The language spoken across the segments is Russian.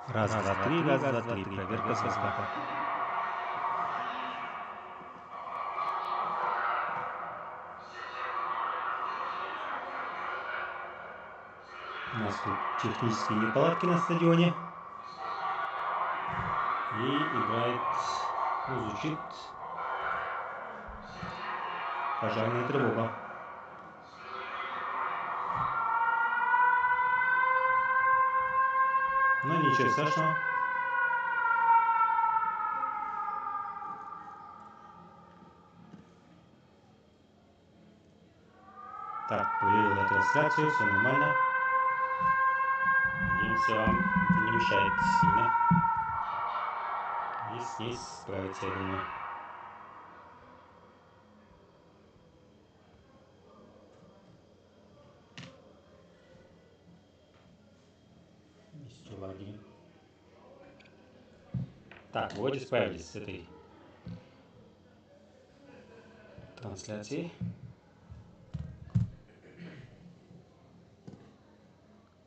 Раз, два, три, раз, два, три. Проверка свистка. У нас тут технические неполадки на стадионе. И играет, звучит пожарная тревога. Но ничего страшного. Так, проверил я трансляцию, все нормально. Надеемся, вам это не мешает сильно. И с ней справиться, я думаю. Так, вроде справились с этой трансляцией.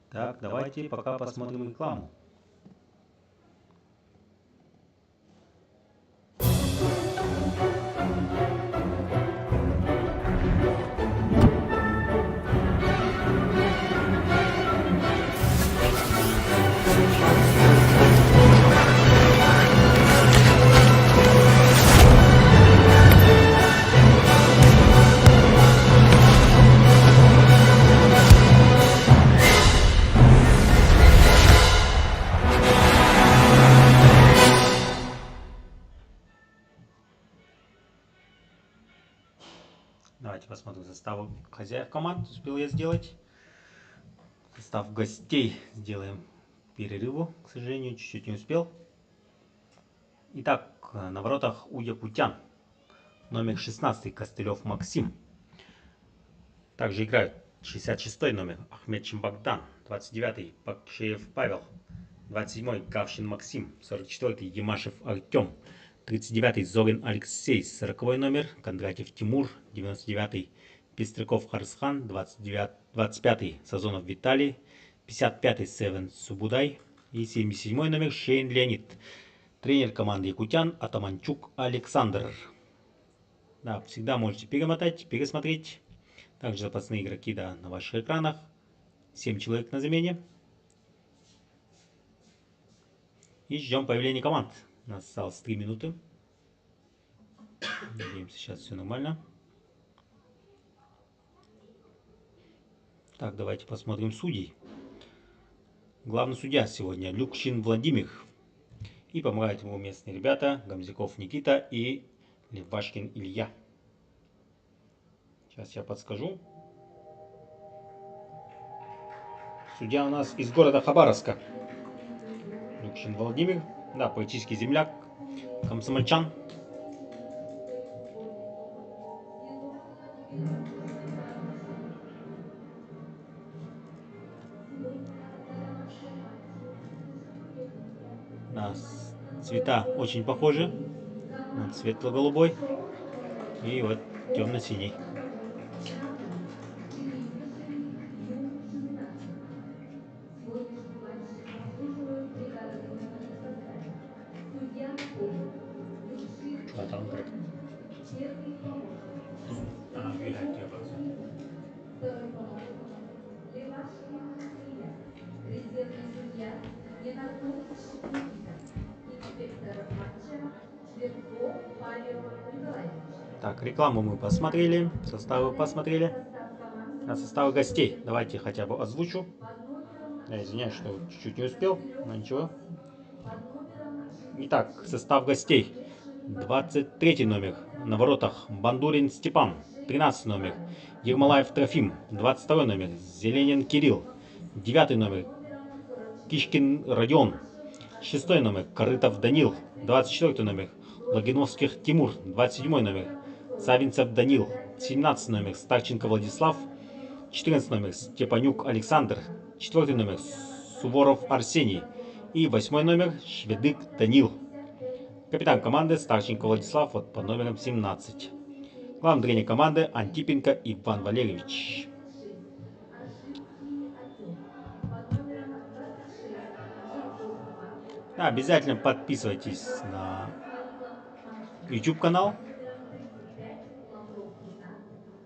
Так, давайте пока посмотрим рекламу. Давайте посмотрим состав хозяев команд. Успел я сделать. Состав гостей сделаем перерыву. К сожалению, чуть-чуть не успел. Итак, на воротах у якутян. Номер 16 Костылев Максим. Также играют 66 номер Ахмедчин Богдан. 29 Пакшеев Павел. 27 Гавшин Максим. 44 Ямашев Артем. 39 Зорин Алексей. 40 номер Кондратьев Тимур. 99 Пестряков Харсхан. 25 Сазонов Виталий. 55 Севен Субудай. И 77 номер Шейн Леонид. Тренер команды якутян Атаманчук Александр. Да, всегда можете перемотать, пересмотреть. Также запасные игроки, да, на ваших экранах. 7 человек на замене. И ждем появления команд. У нас осталось 3 минуты. Надеемся, сейчас все нормально. Так, давайте посмотрим судей. Главный судья сегодня Люкшин Владимир. И помогают ему местные ребята Гамзяков Никита и Левашкин Илья. Сейчас я подскажу. Судья у нас из города Хабаровска. Люкшин Владимир. Да, политический земляк. Комсомольчан. Да, цвета очень похожи. Вот светло-голубой и вот темно-синий. Что там как? Резервный судья Ненатович Никита. Инспектор матча Цветков Павел Николаевич. Так, рекламу мы посмотрели, составы посмотрели. А составы гостей давайте хотя бы озвучу. Я извиняюсь, что чуть-чуть не успел, но ничего. Итак, состав гостей. 23 номер на воротах Бандурин Степан. 13 номер Ермолаев Трофим. 22 номер Зеленин Кирилл. 9 номер Кишкин Родион. 6 номер Корытов Данил. 24 номер Логиновских Тимур. 27 номер Савинцев Данил. 17 номер Старченко Владислав. 14 номер Степанюк Александр. 4 номер Суворов Арсений. И 8 номер Шведык Данил. Капитан команды Старченко Владислав вот по номерам 17. Главный тренер команды Антипенко Иван Валерьевич. Да, обязательно подписывайтесь на YouTube канал. Под номером 35 Лавров Ренат.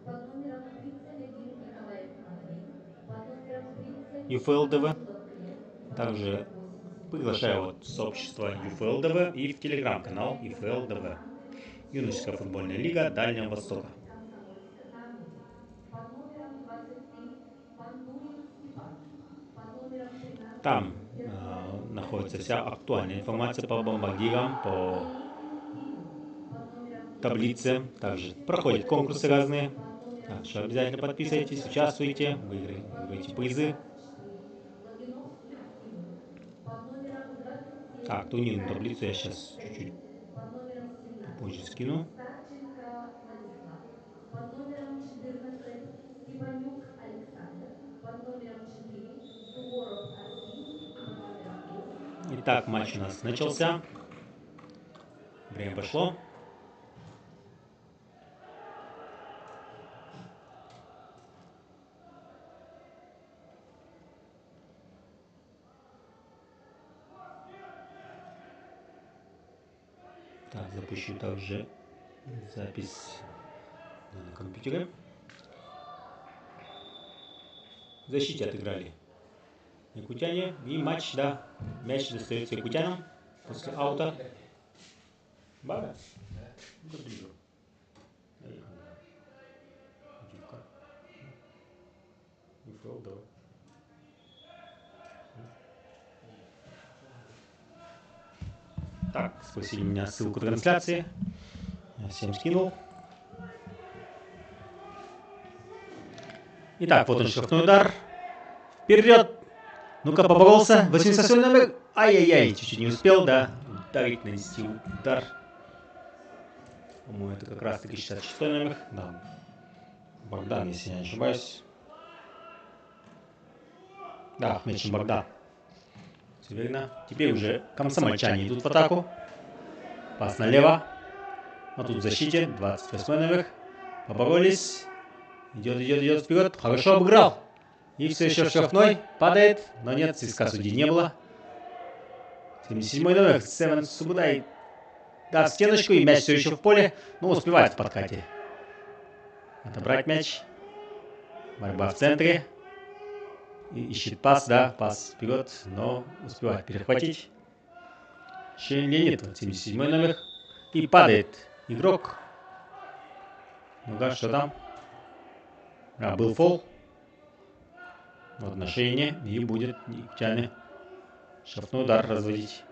Под номером 31 Николаев Андрей. Под номером 30 ЮФЛДВ. Самсудов Глеб. Под Также номером 88 приглашаю вот в сообщество ЮФЛДВ и в телеграм-канал ЮФЛДВ. Юношеская футбольная лига Дальнего Востока. Комсомольск на Амуре. Под номером 23 Пантурин Степан. Под номером 13 Там Верховный находится Владимир. вся актуальная информация по бомбардирам, по Делинин Кирилл. Под номером 14 таблице. Также проходят конкурсы разные. Так что обязательно подписывайтесь, участвуйте, выигрывайте призы. 24 Логиновский Тимур. Под номером 27 Так, турнирную таблицу я Савельев сейчас чуть-чуть Сергей. Под номером позже 17 скину. Старченко Владислав. Под номером 14 Степанюк Александр. Под номером 4 Суворов Арсений. И под номером 8 Итак, матч у нас начался. Время пошло. Так, запущу также запись на компьютере. В защите отыграли якутяне. И матч, да, мяч достается якутянам после аута. Бага? Так, спросили меня ссылку трансляции. Я всем скинул. Итак, вот он, штрафной удар. Вперед! Ну-ка, поборолся. 88 номер. Ай-яй-яй, чуть-чуть не успел, да. Ударить, нанести удар. По-моему, это как раз таки 66 номер. Да. Богдан, если я не ошибаюсь. Да, Ахмедшин Богдан. Все верно. Теперь уже комсомольчане идут в атаку. Пас налево. А тут в защите 28 номер. Поборолись. Идет вперед. Хорошо обыграл. И все еще штрафной. Падает. Но нет, свистка судьи не было. 77 номер. Севен Субудай. Да, в стеночку. И мяч все еще в поле. Но успевает в подкате. Отобрать мяч. Борьба в центре. И ищет пас, да, пас вперед. Но успевает перехватить. Леонид, 77 номер. И падает игрок. Ну-ка, что там? А, был фол. В отношении. И будет якутяне штрафной удар разводить.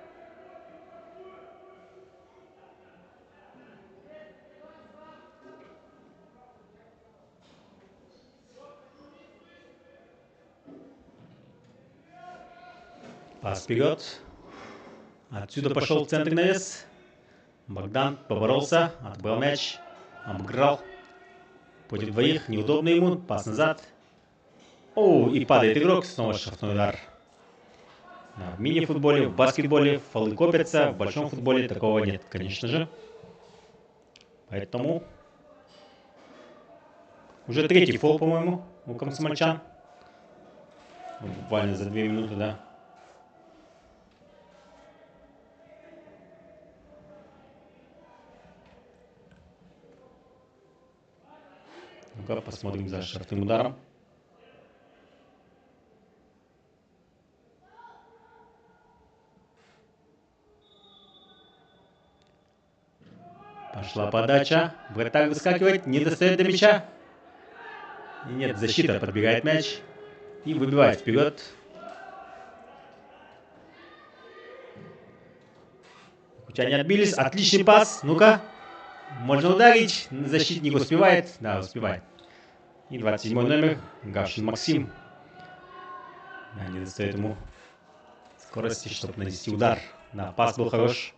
Пас вперед. Отсюда пошел в центр навес. Богдан поборолся, отбрал мяч, обыграл. Против двоих, неудобно ему, пас назад. О, и падает игрок, снова штрафной удар. Да, в мини-футболе, в баскетболе фолы копятся, в большом футболе такого нет, конечно же. Поэтому уже третий фол, по-моему, у комсомольчан. Буквально за 2 минуты, да. Ну-ка, посмотрим за штрафным ударом. Пошла подача. Вратарь выскакивает, не достает до мяча. И нет, защита подбегает мяч. И выбивает вперед. Якутяне отбились. Отличный пас. Ну-ка. Можно ударить. Защитник успевает. Да, успевает. И 27 номер. Гавшин Максим. Да, не достает ему скорости, чтобы нанести удар. Да, пас был хорош.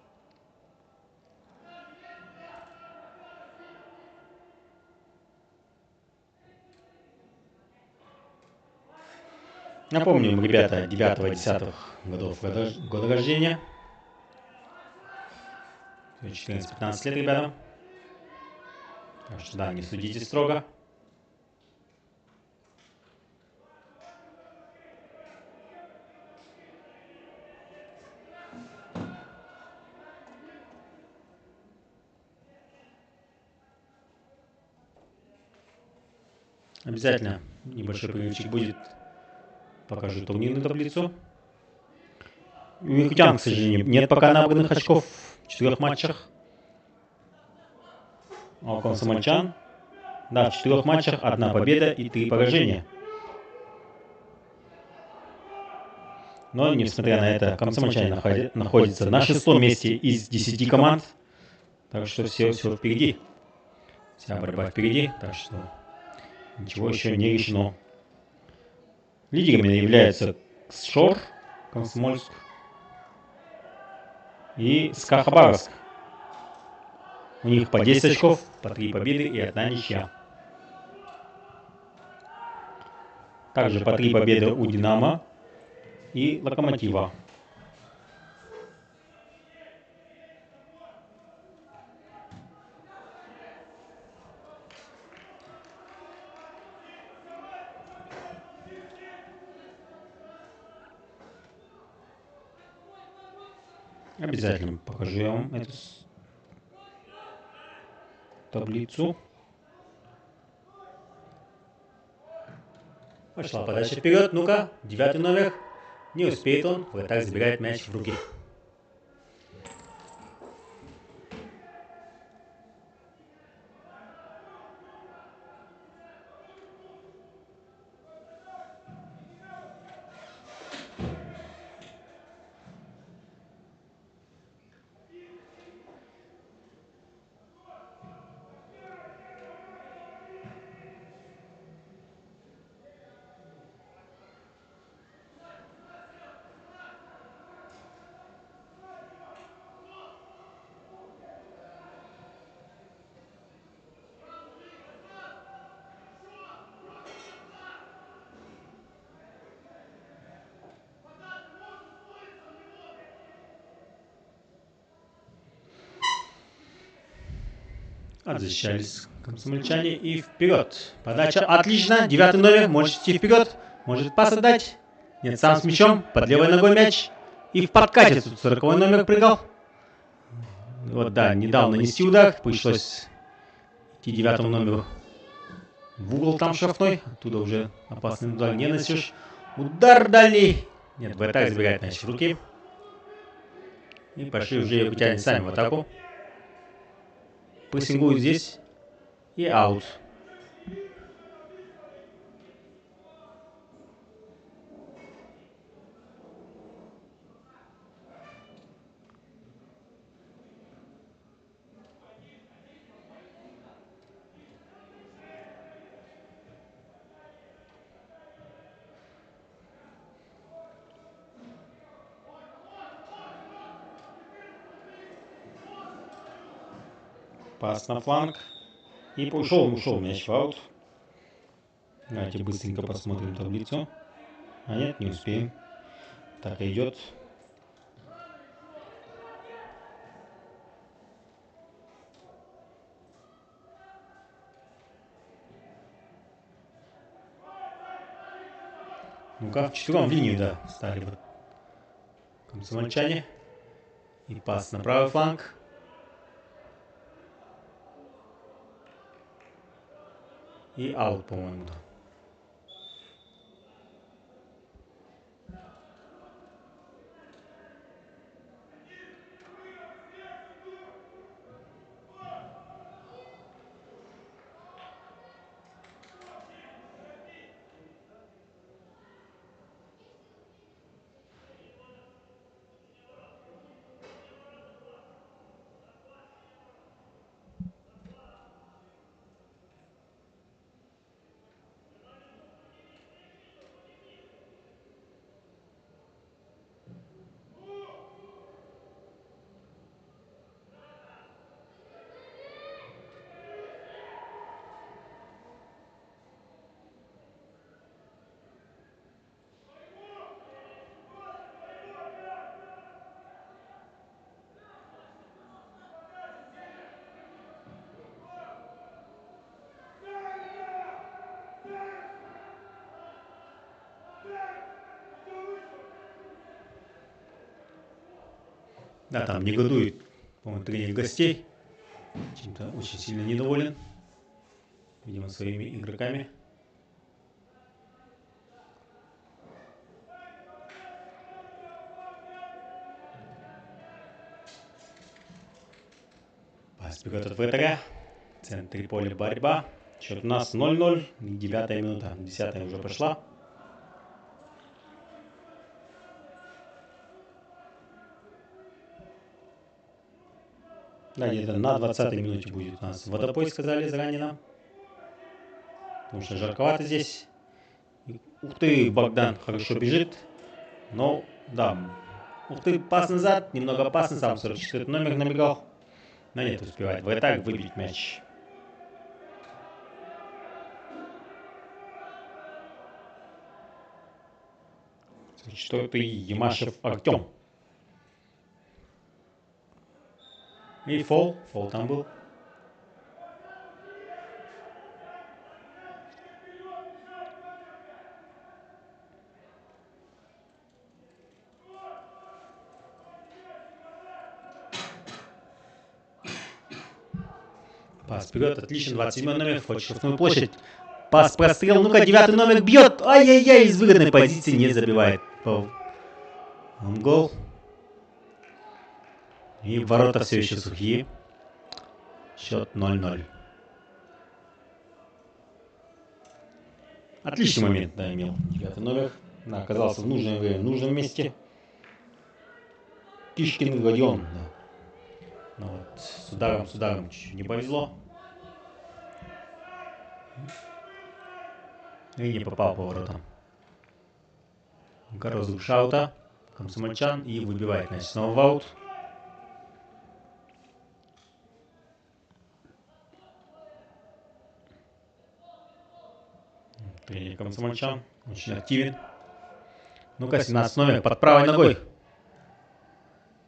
Напомним, ребята, 9-10 годов года рождения. 14-15 лет, ребята. Так что, да, не судите строго. Обязательно небольшой перерывчик будет. Покажу турнирную таблицу. У якутян, к сожалению, нет пока набранных очков в 4 матчах. А у комсомольчан, да, в 4 матчах 1 победа и 3 поражения. Но, несмотря на это, комсомольчане находятся на 6-м месте из 10 команд. Так что все впереди. Вся борьба впереди. Так что ничего еще не решено. Лидерами являются Шор, Комсомольск и СКА Хабаровск. У них по 10 очков, по 3 победы и 1 ничья. Также по 3 победы у Динамо и Локомотива. Обязательно покажу я вам эту таблицу. Пошла подальше вперед. Ну-ка, 9 номер. Не успеет он. Вратарь забирает мяч в руки. Отзащищались комсомольчане и вперед. Подача отлично. 9 номер может идти вперед. Может пас отдать. Нет, сам с мячом. Под левой ногой мяч. И в подкате тут 40 номер прыгал. Вот да, не дал нанести удар. Пришлось идти 9 номеру в угол там штрафной. Оттуда уже опасный удар не носишь. Удар дальний. Нет, вратарь забирает мяч в руки. И пошли уже якутяне сами в атаку. Прессингуют здесь. И аут. Пас на фланг. И ушел мяч в аут. Давайте быстренько посмотрим таблицу. А нет, не успеем. Так и идет. Ну-ка, вчетвером в линию, да, стали бы комсомольчане. И пас на правый фланг. И аут, по-моему. Да, там негодует, по-моему, тренер гостей. Чем-то очень сильно недоволен. Видимо, своими игроками. Пас бегает от вратаря. В центре поля борьба. Счет у нас 0-0. 9-я минута. 10-я уже прошла. Да, где-то на 20-й минуте будет у нас водопой, сказали заранее нам. Потому что жарковато здесь. Ух ты, Богдан хорошо бежит. Но, да. Ух ты, пас назад. Немного опасно, сам 44 номер набегал. Но нет, успевает вратарь выбить мяч. Четвертый Ямашев Артем. И фол. Фол там был. Пас вперед, отлично, 27 номер, входит в штрафную площадь. Пас, прострел, ну-ка, 9 номер бьет. Ай-яй-яй, из выгодной позиции не забивает. Гол. И ворота все еще сухие. Счет 0-0. Отличный момент, да, имел 9 номер. Да, оказался в нужное время, в нужном месте. Кишкин Родион, да. Ну вот, с ударом чуть-чуть не повезло. И не попал по воротам. Розыгрыш шаута. Комсомольчан и выбивает мяч снова в аут. Тренер Комсомольчан очень активен. Ну-ка, 17 номер под правой ногой.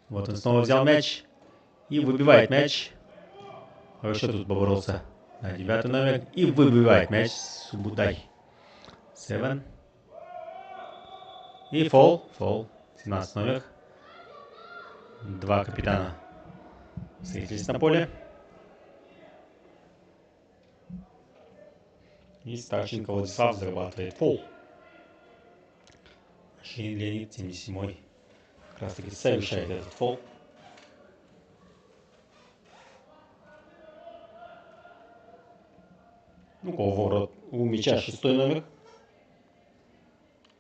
Вот он снова взял мяч и выбивает мяч. Хорошо тут поборолся. Да, 9 номер и выбивает мяч Субутай. 7. И фол. 17 номер. Два капитана встретились на поле. И Старченко Владислав зарабатывает фол. Шин Леонид, 77-й. Как раз таки совершает этот фол. Ну, ворот у мяча 6 номер.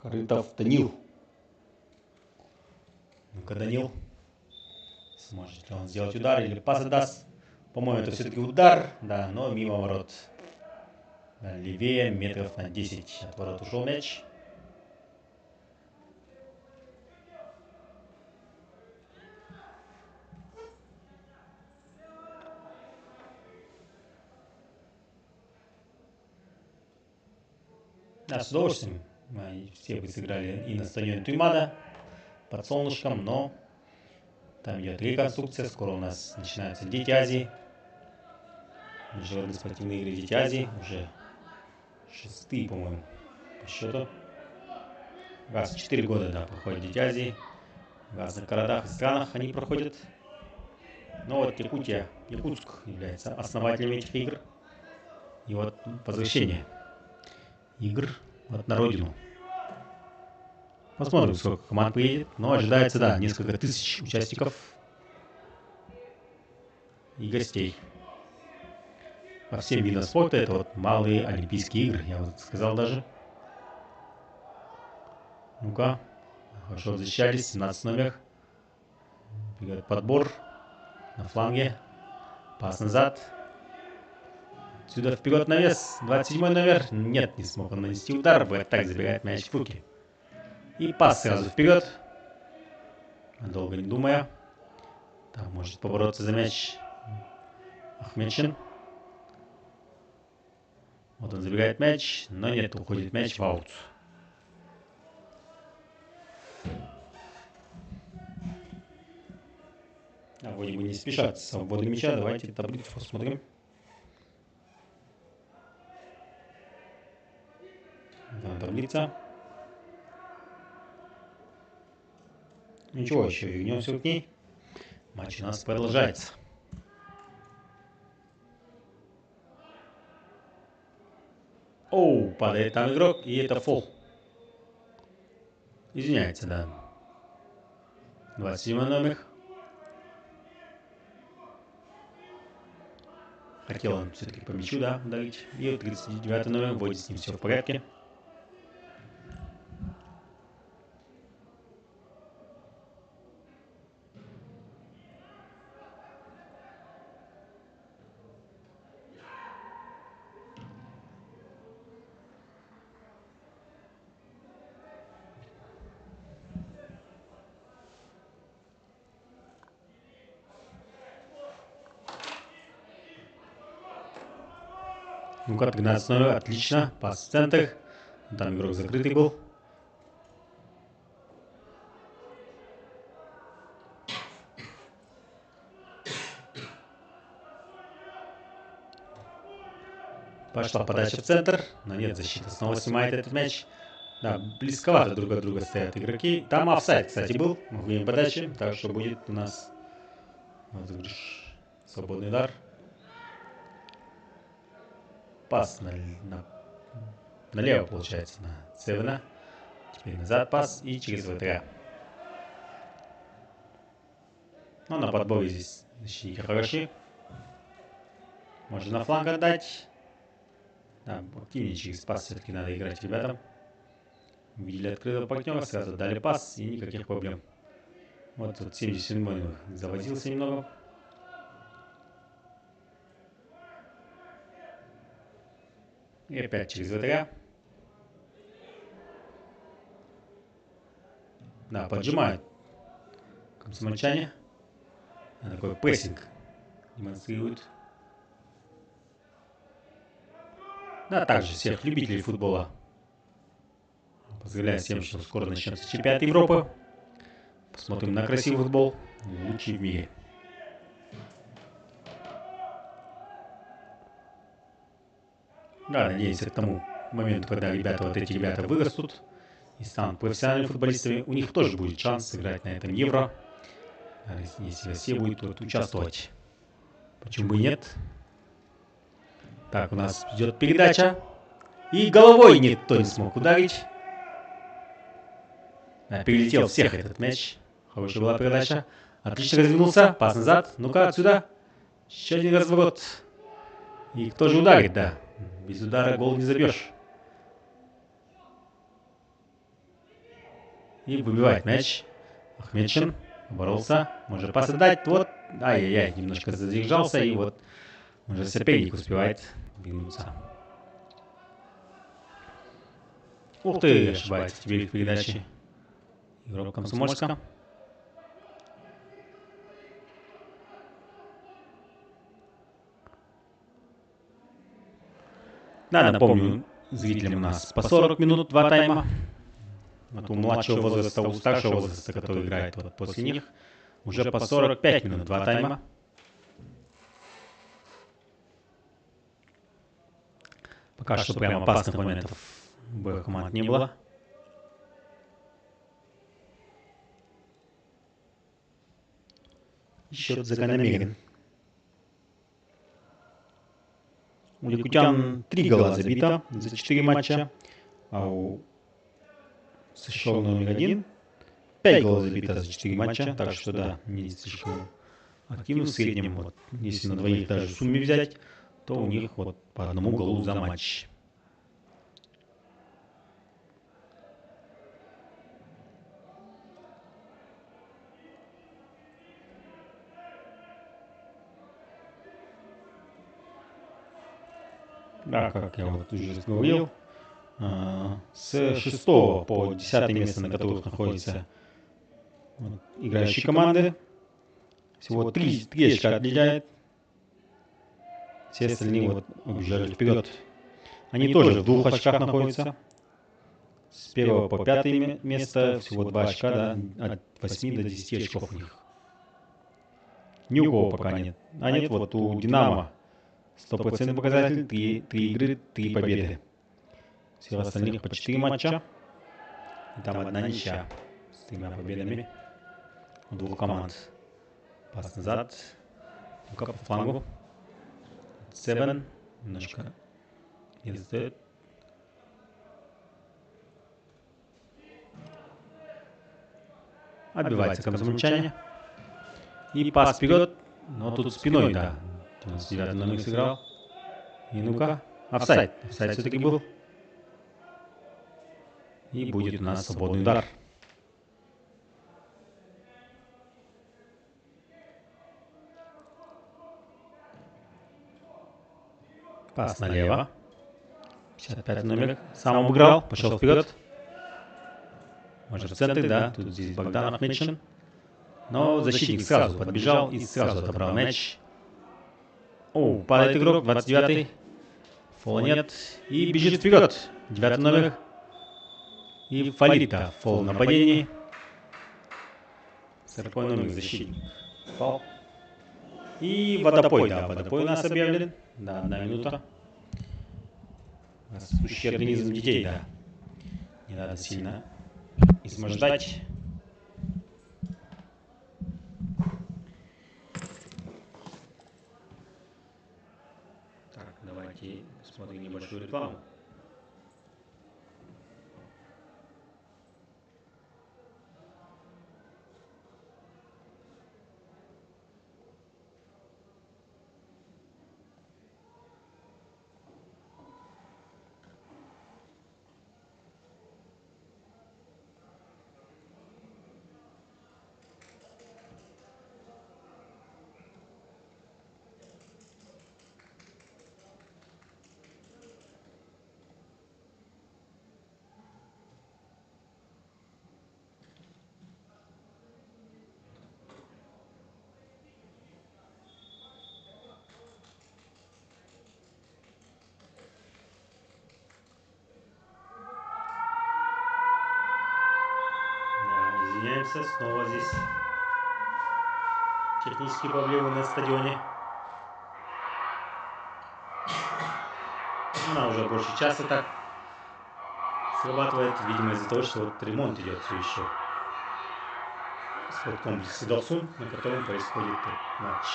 Корытов Данил. Ну-ка, Данил. Сможет ли он сделать удар или пас даст? По-моему, это все-таки удар. Да, но мимо ворот. Да, левее, метров на 10 от ворот ушел мяч. Да, с удовольствием. Все бы сыграли и на стадионе Туймада под солнышком, но там идет реконструкция. Скоро у нас начинаются Дети Азии. Международные спортивные игры Дети Азии. Уже 6-й, по-моему, по счету. Раз в 4 года, да, проходят Дети Азии. В разных городах и странах они проходят. Но вот Якутск является основателем этих игр. И вот возвращение игр вот на родину. Посмотрим, сколько команд приедет. Но ожидается, да, несколько тысяч участников и гостей. По всем видам спорта это вот малые Олимпийские игры, я вот сказал даже. Ну-ка, хорошо защищались, 17 номер. Бегает подбор на фланге. Пас назад. Сюда вперед навес. 27 номер. Нет, не смог он нанести удар. Так забирает мяч в руки. И пас сразу вперед. Долго не думая. Там может побороться за мяч Ахмедшин. Вот он забирает мяч, но нет, уходит мяч в аут. Вроде бы не спешат с свободой мяча. Давайте таблицу посмотрим. Да, таблица. Ничего, еще вернемся к ней. Матч у нас продолжается. Оу, падает там игрок, и это фол. Извиняется, да. 27 номер. хотел он все-таки по мячу, да, ударить. И 39 номер вводит с ним все в порядке. Ну-ка, 13 номер, отлично. Пас в центр. Там игрок закрытый был. Пошла подача в центр, но нет, защита снова снимает этот мяч. Да, близковато друг от друга стоят игроки. Там офсайд, кстати, был во время подачи, так что будет у нас розыгрыш. Свободный удар. Пас налево, получается, на Севена. Теперь назад пас и через вратаря. Ну, на подборе здесь защитники хороши. Можно на фланг отдать. Да, активнее через пас все-таки надо играть ребятам. Увидели открытого партнера, сразу дали пас и никаких проблем. Вот тут 77-й завозился немного. И опять через вратаря. Да, поджимают комсомольчане. Такой прессинг демонстрируют. Да, также всех любителей футбола поздравляю всем, что скоро начнется чемпионат Европы. Посмотрим на красивый футбол, лучший в мире. Да, надеемся к тому моменту, когда эти ребята вырастут и станут профессиональными футболистами, у них тоже будет шанс сыграть на этом Евро, если Россия будет тут участвовать. Почему бы и нет? Так, у нас идет передача. И головой никто не смог ударить. Да, перелетел всех этот мяч. Хорошая была передача. Отлично развернулся. Пас назад. Ну-ка, отсюда. Еще один разворот. И кто же ударит, да? Без удара гол не забьешь. И выбивает мяч. Ахмедшин боролся. Может пас отдать. Вот. Ай-яй-яй. Немножко задержался. И вот уже соперник успевает двинуться. Ух ты, ошибается теперь в передаче. Игрок Комсомольска. Да, напомню зрителям, у нас по 40 минут 2 тайма. От у младшего возраста, у старшего возраста, который играет вот после них, уже по 45 минут 2 тайма. Пока что прям опасных моментов у обоих команд не было. Счет закономерен. У якутян 3 гола забито за 4 матча, а у США номер 1 5 голов забито за 4 матча, так что да, не слишком активно в среднем. Вот, если на двоих даже в сумме взять, то у них вот по одному голу за матч. Да, как я вот уже говорил, с 6 по 10 место, на которых находятся вот, играющие команды, всего 3 очка отделяет. Все остальные вот убежали вперед. Они тоже в 2 очках находятся. С 1 по 5 место всего 2 очка, да, от 8 до 10 очков у них. Ни у кого пока нет. А нет, вот у Динамо 100% показатель, 3 игры, 3 победы. Всех остальных по 4 матча. И там одна ничья с 3 победами у 2 команд. Пас назад. Ну-ка по флангу. Севен. Немножко не достает. Отбивается комсомольчане. И пас вперед. Но тут спиной, да. 99 номер сыграл. И ну-ка, офсайд. Офсайд все-таки был. И будет у нас свободный удар. Пас налево. 55 номер. Сам обыграл, пошел вперед. Может в центре, да. Тут здесь Богдан Ахмедшин. Но защитник сразу подбежал и сразу отобрал мяч. О, падает игрок, 29-й. Фола нет. И бежит вперед. 9 номер. И Фалита. Фол в нападении. 40 номер защитник. Фол. И водопой, да, водопой у нас объявлен. Да, 1 минута. Растущий организм детей, да. Не надо сильно измождать. Так, давайте посмотрим небольшую рекламу. Извиняемся, снова здесь технические проблемы на стадионе. Она уже больше часа так срабатывает, видимо, из-за того, что вот ремонт идет все еще. Спорткомплекс Седовсун, на котором происходит матч.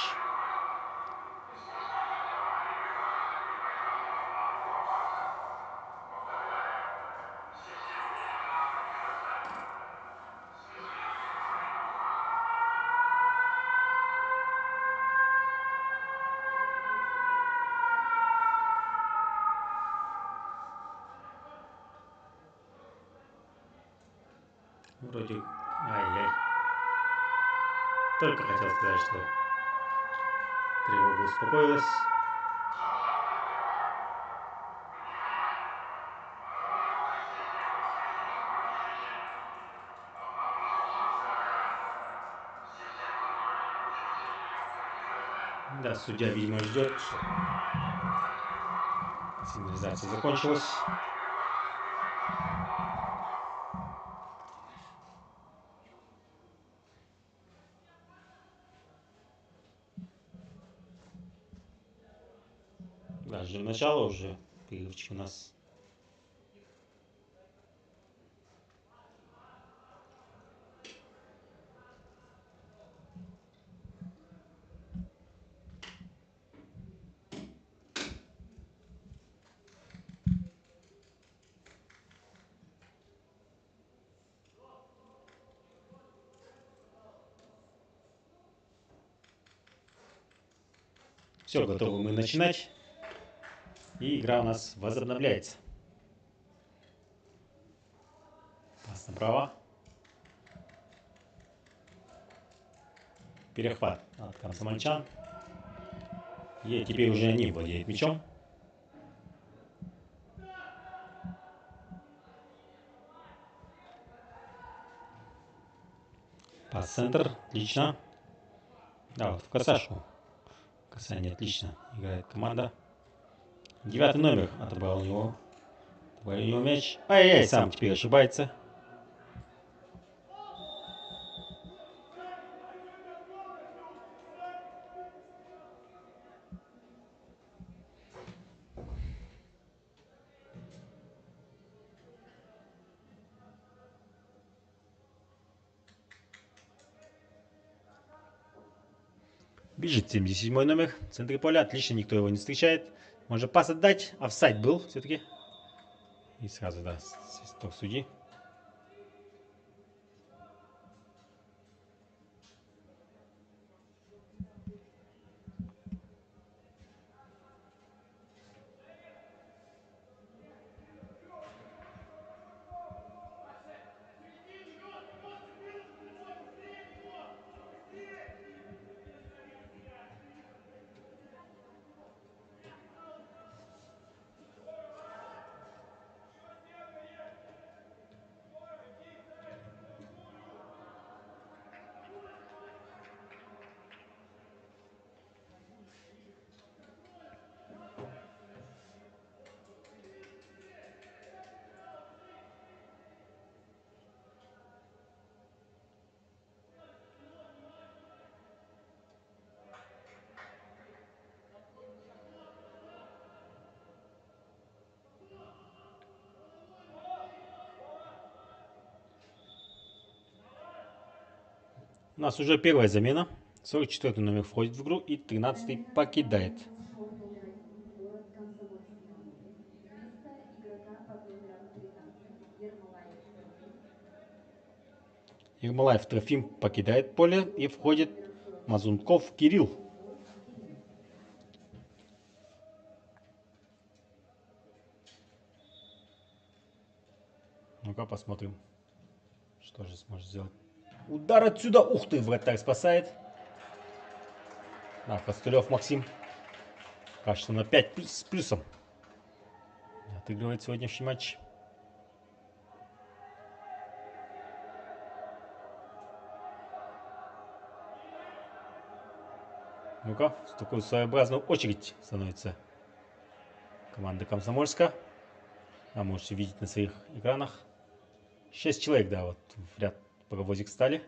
Вроде... Ай-яй. Только хотел сказать, что тревога успокоилась. Да, судья, видимо, ждет, что сигнализация закончилась. Да, ждем начала уже. Перерывчик у нас. Все, готовы мы начинать. И игра у нас возобновляется. Пас направо. Перехват от комсомольчан. И теперь уже они владеют мячом. Пас центр. Отлично. Да, вот в касашку. Касание отлично играет команда. 9 номер отобрал у него. Отобрал у него мяч. Ай-яй, сам теперь ошибается. Бежит 77 номер. В центре поля. Отлично, никто его не встречает. Можно пас отдать. Офсайд был все-таки. И сразу, да, свисток судьи. У нас уже первая замена. 44 номер входит в игру и 13 покидает. Шов номер 1, город Комсомольск на Амуре. Вместо игрока под номером 13 Ермолаев Трофим. Ермолаев Трофим покидает поле и входит Мазунков Кирилл. Ну-ка посмотрим, что же сможет сделать. Удар отсюда. Ух ты, вратарь спасает. Да, Костылев Максим. Кажется, на 5 с плюсом отыгрывает сегодняшний матч. Ну-ка, в такую своеобразную очередь становится команда Комсомольска. А можете видеть на своих экранах. 6 человек, да, вот в ряд паровозик стали.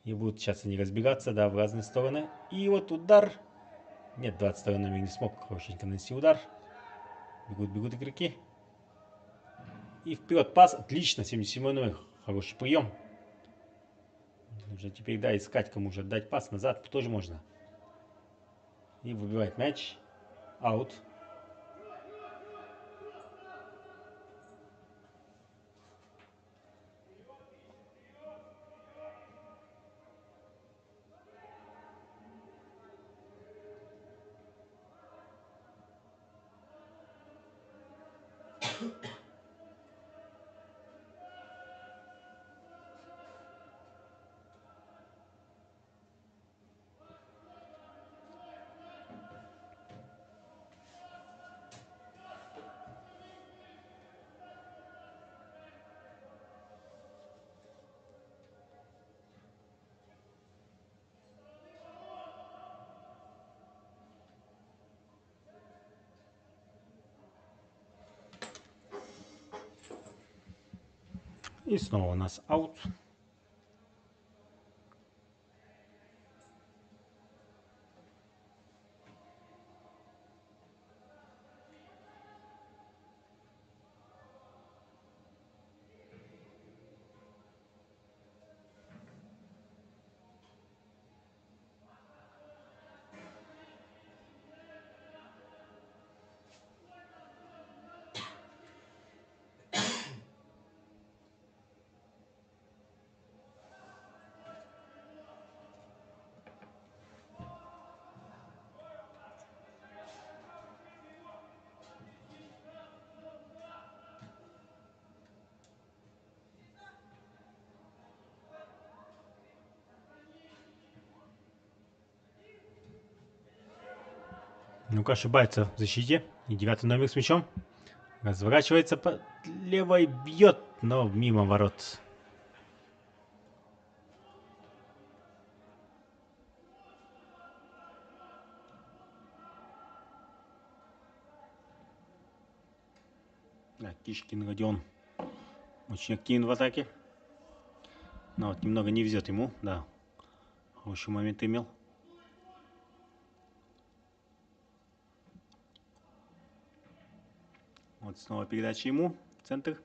И будут сейчас они разбегаться, да, в разные стороны. И вот удар. Нет, 22 номер не смог хорошенько нанести удар. Бегут игроки. И вперед пас. Отлично, 77 номер. Хороший прием. Нужно теперь, да, искать, кому же отдать пас. Назад тоже можно. И выбивает мяч. Аут. И снова у нас аут. Ну-ка, ошибается в защите. И 9 номер с мячом. Разворачивается по левой, бьет, но мимо ворот. Да, Кишкин Родион очень активен в атаке. Но вот немного не везет ему, да. Хороший момент имел. Вот снова передача ему. Центр.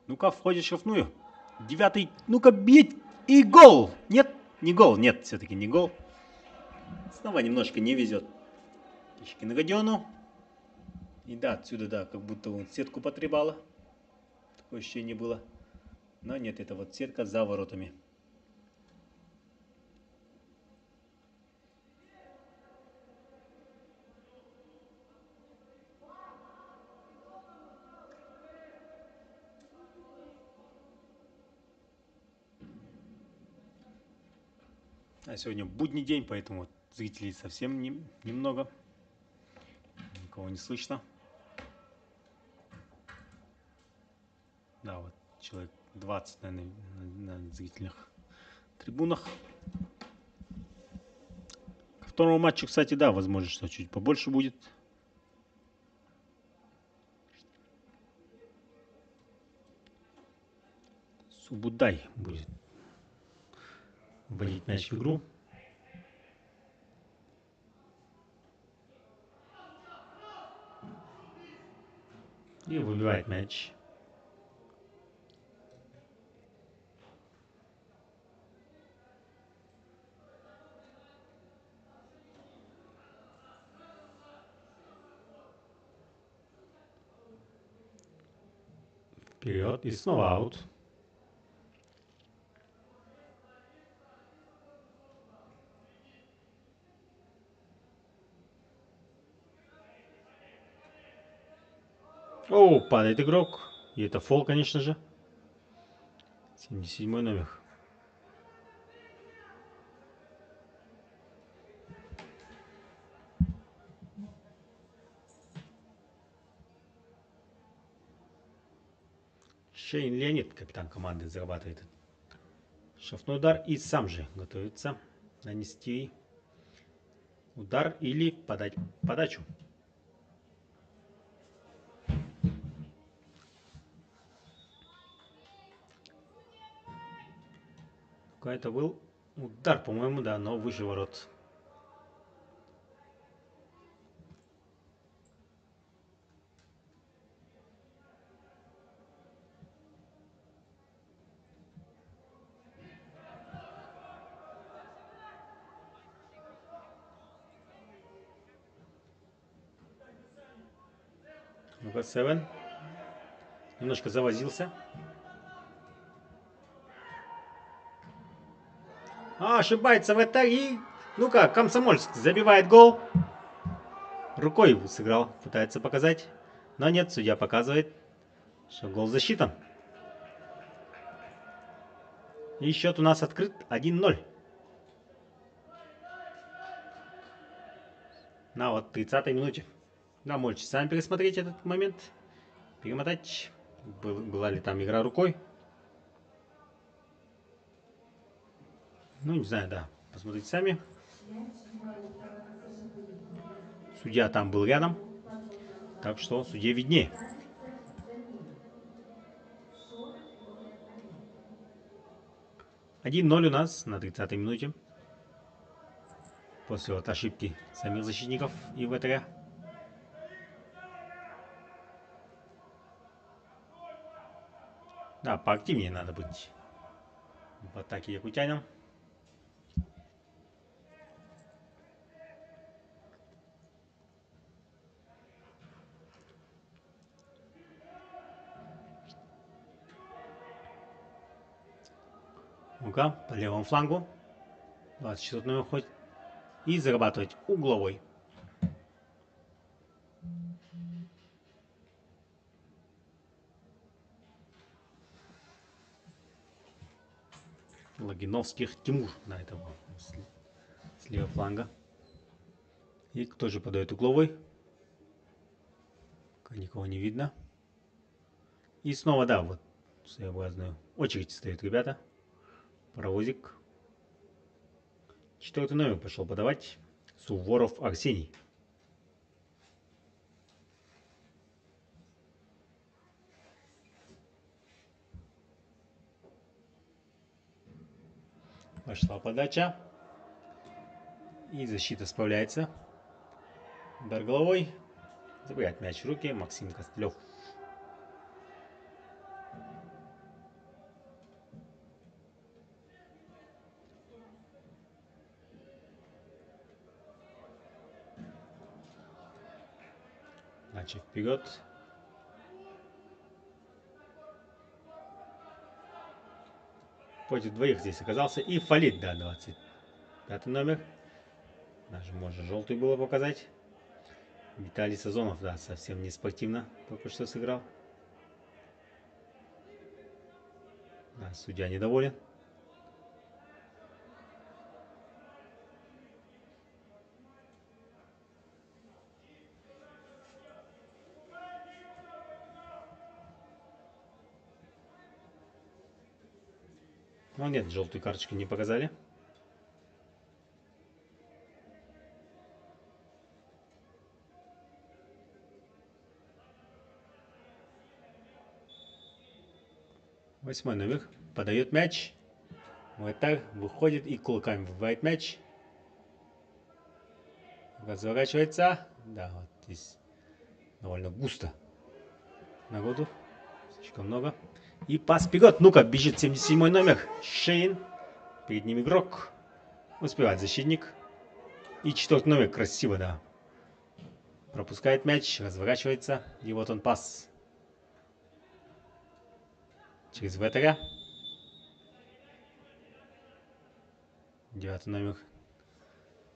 Ну-ка, входит в штрафную. 9. Ну-ка, бить. И гол. Нет, не гол. Нет, все-таки не гол. Снова немножко не везет Кишкину Родиону. И да, отсюда, да, как будто он сетку потребала. Такое ощущение было. Но нет, это вот сетка за воротами. А сегодня будний день, поэтому вот зрителей совсем немного. Никого не слышно. Да, вот человек 20, наверное, на зрительных трибунах. Ко второму матчу, кстати, да, возможно, что чуть побольше будет. Субудай будет вводить мяч в игру. И выбивает мяч. Вперед и снова аут. О, падает игрок. И это фол, конечно же. 77 номер. Шейн Леонид, капитан команды, зарабатывает штрафной удар и сам же готовится нанести удар или подать подачу. Это был удар, по-моему, да, но выше ворот. Ну-ка, Севен. Немножко завозился. Ошибается вратарь и... Ну-ка, Комсомольск забивает гол. Рукой сыграл, пытается показать. Но нет, судья показывает, что гол засчитан. И счет у нас открыт 1-0. На вот 30-й минуте. Да, можете сами пересмотреть этот момент. Перемотать. Была ли там игра рукой. Ну, не знаю, да. Посмотрите сами. Судья там был рядом. Так что судье виднее. 1-0 у нас на 30-й минуте. После вот ошибки самих защитников и вратаря. Да, поактивнее надо быть в атаке якутянам. Ну-ка, по левому флангу. 24 номер ходит. И зарабатывать угловой. Логиновских Тимур на этого с левого фланга. И кто же подает угловой? Никого не видно. И снова, да, вот своеобразную очередь стоят ребята. Паровозик. 4-й номер пошел подавать. Суворов Арсений. Пошла подача. И защита справляется. Удар головой. Забирает мяч в руки. Максим Костылев. Значит, вперед. Против двоих здесь оказался. И фалит, да, 25 номер. Даже можно желтую было показать. Виталий Сазонов, да, совсем не спортивно только что сыграл. Да, судья недоволен. Но нет, желтую карточку не показали. Восьмой номер подает мяч. Вратарь выходит и кулаками выбивает мяч. Разворачивается. Да, вот здесь довольно густо Народу. Слишком много. И пас вперед. Ну-ка, бежит 77 номер. Шейн. Перед ним игрок. Успевает защитник. И 4 номер. Красиво, да. Пропускает мяч. Разворачивается. И вот он пас. Через вратаря. 9 номер.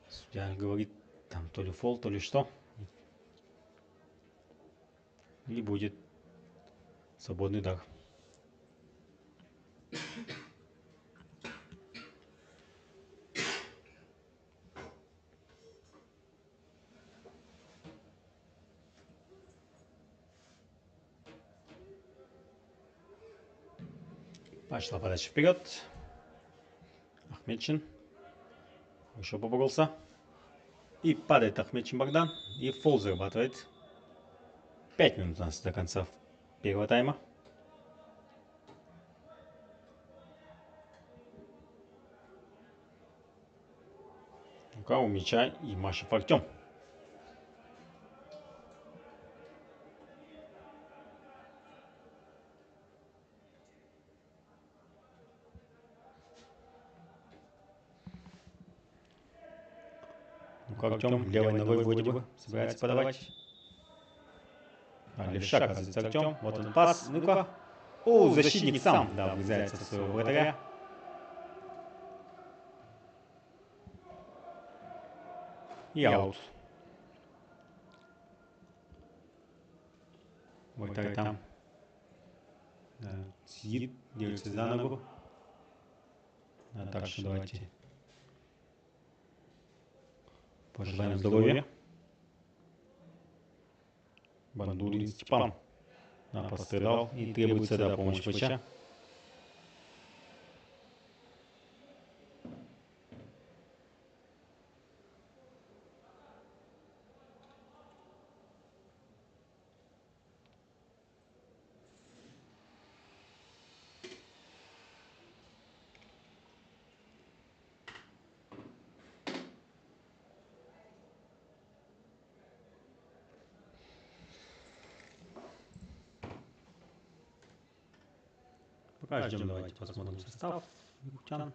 Судья говорит, там то ли фол, то ли что. И будет свободный удар. Пошла подача вперед. Ахметчин. Еще поборолся. И падает Ахметчин Богдан. И фол зарабатывает. 5 минут у нас до конца первого тайма. Рука у мяча и Машев Артем. Артем левой ногой вроде бы собирается подавать. Левша, оказывается, Артем. Вот он пас. Ну-ка. О, защитник сам, да, врезается в своего вратаря. И аут. Вратарь там. Да, сидит, держится за ногу. Да, так что давайте. Пожелаем здоровья. Бандурин Степан. Да, пострадал и требуется, да, помощь врача. Пока ждем, давайте посмотрим состав якутян.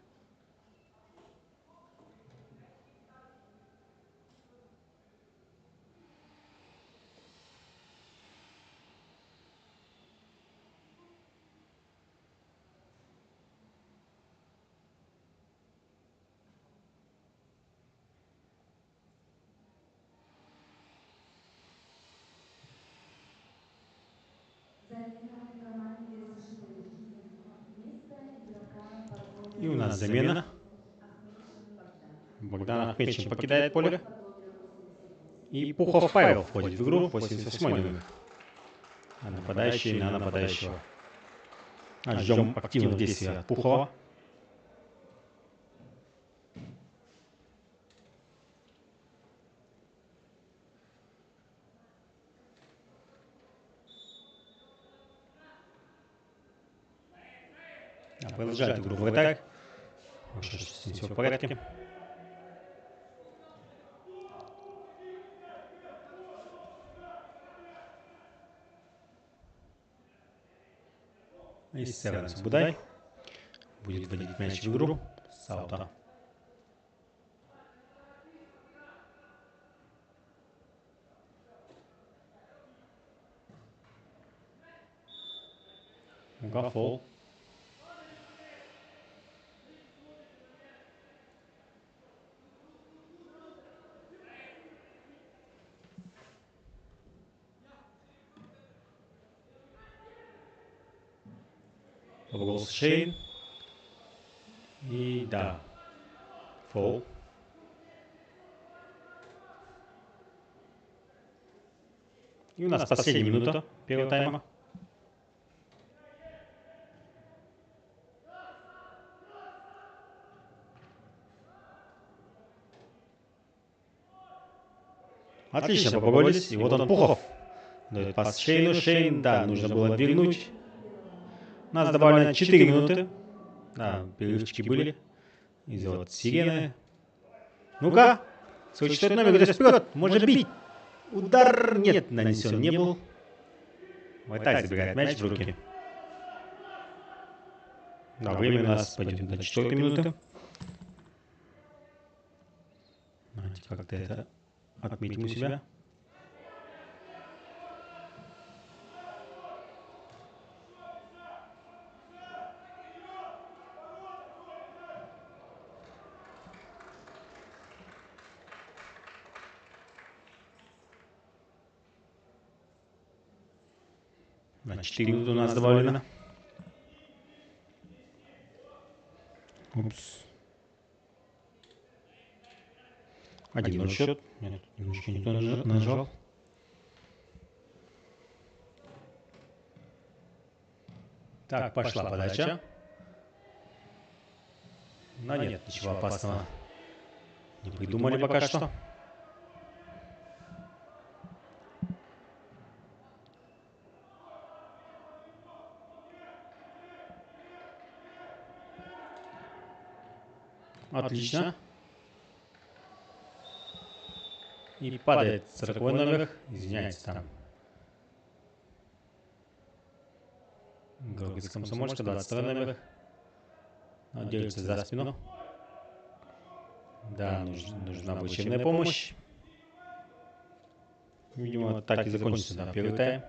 Замена команде США. Вместо игрока под И у номером нас замена. Ахметшин Богдан. Богдан Ахметчин покидает поле. Под номером 88. И Пухов Павел входит в игру. 88 номер. Нападающий на нападающего. Ждем активных действий от Пухова. Продолжает игру вратарь. Все в порядке. И Северн Будай будет вводить мяч в игру с аута. Фол. Поборолся Шейн. И да, фол. И у нас последняя минута первого тайма. Отлично поборолись. И вот он, Пухов. Дает пас Шейну. Шейн, да, нужно было вернуть. У нас добавлено 4 минуты. Да, перерывчики были. И вот сирены. Ну-ка. 44 номер идет вперед. Может бить. Удар нет, нанесен не был. Вратарь забирает мяч в руки. Да, время у нас пойдет до 4 минуты. Давайте как-то это отметим у себя. На 4 минуты у нас добавлено. Упс. 1-0 счет. Нет, немножко не то нажал. Так, пошла подача. Но нет, ничего опасного не придумали пока что. Отлично. И падает 40-й номер. Извиняется там. Горгиц Комсомольска, 22 номер. Держится за спину. Да, нужна врачебная помощь. Видимо, так и закончится, да, первый тайм.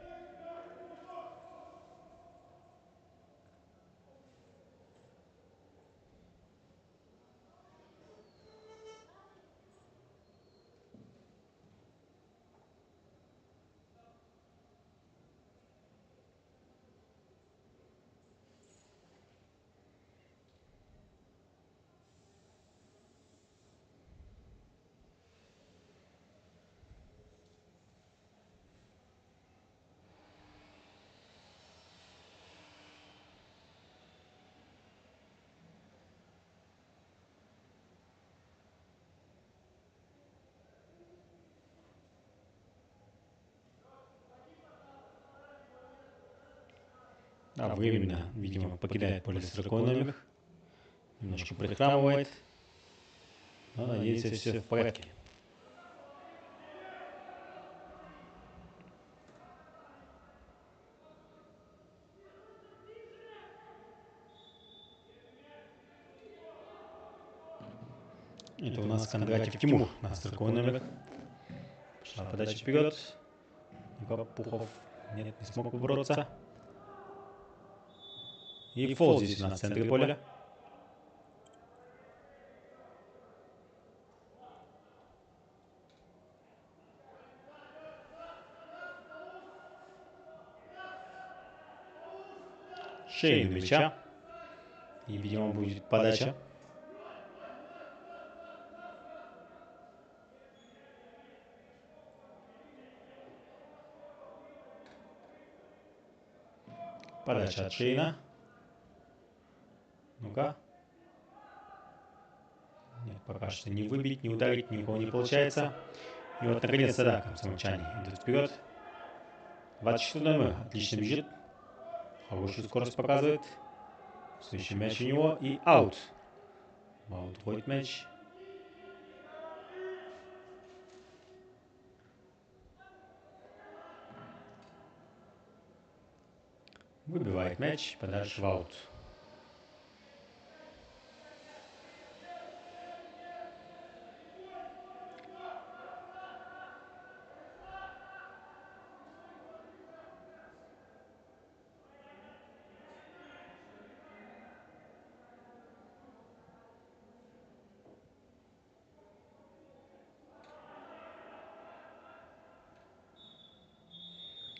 Да, временно, видимо, покидает поле 40-й номер. Немножко прихрамывает. Но, надеюсь, все в порядке. Это у нас Кондратьев Тимур, на 40-й номер. Пошла подача вперед. Пухов нет, не смог побороться. И фол здесь у нас в центре поля. Шейн мяча. И, видимо, будет подача. Подача от Шейна. Ну-ка. Нет, пока что не выбить, не ударить, никого не получается. И вот, наконец-то, да, комсомольчане идут вперед. 26 номер отлично бежит. Хорошую скорость показывает. Следующий мяч у него и аут. Аут входит мяч. Выбивает мяч, подальше в аут.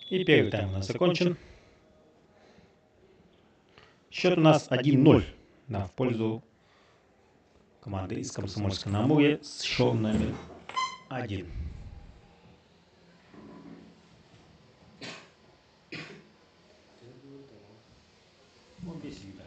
И первый тайм у нас закончен. Счет у нас 1-0, да, в пользу команды из Комсомольска на Амуре с счетом номер 1. Вот здесь видно.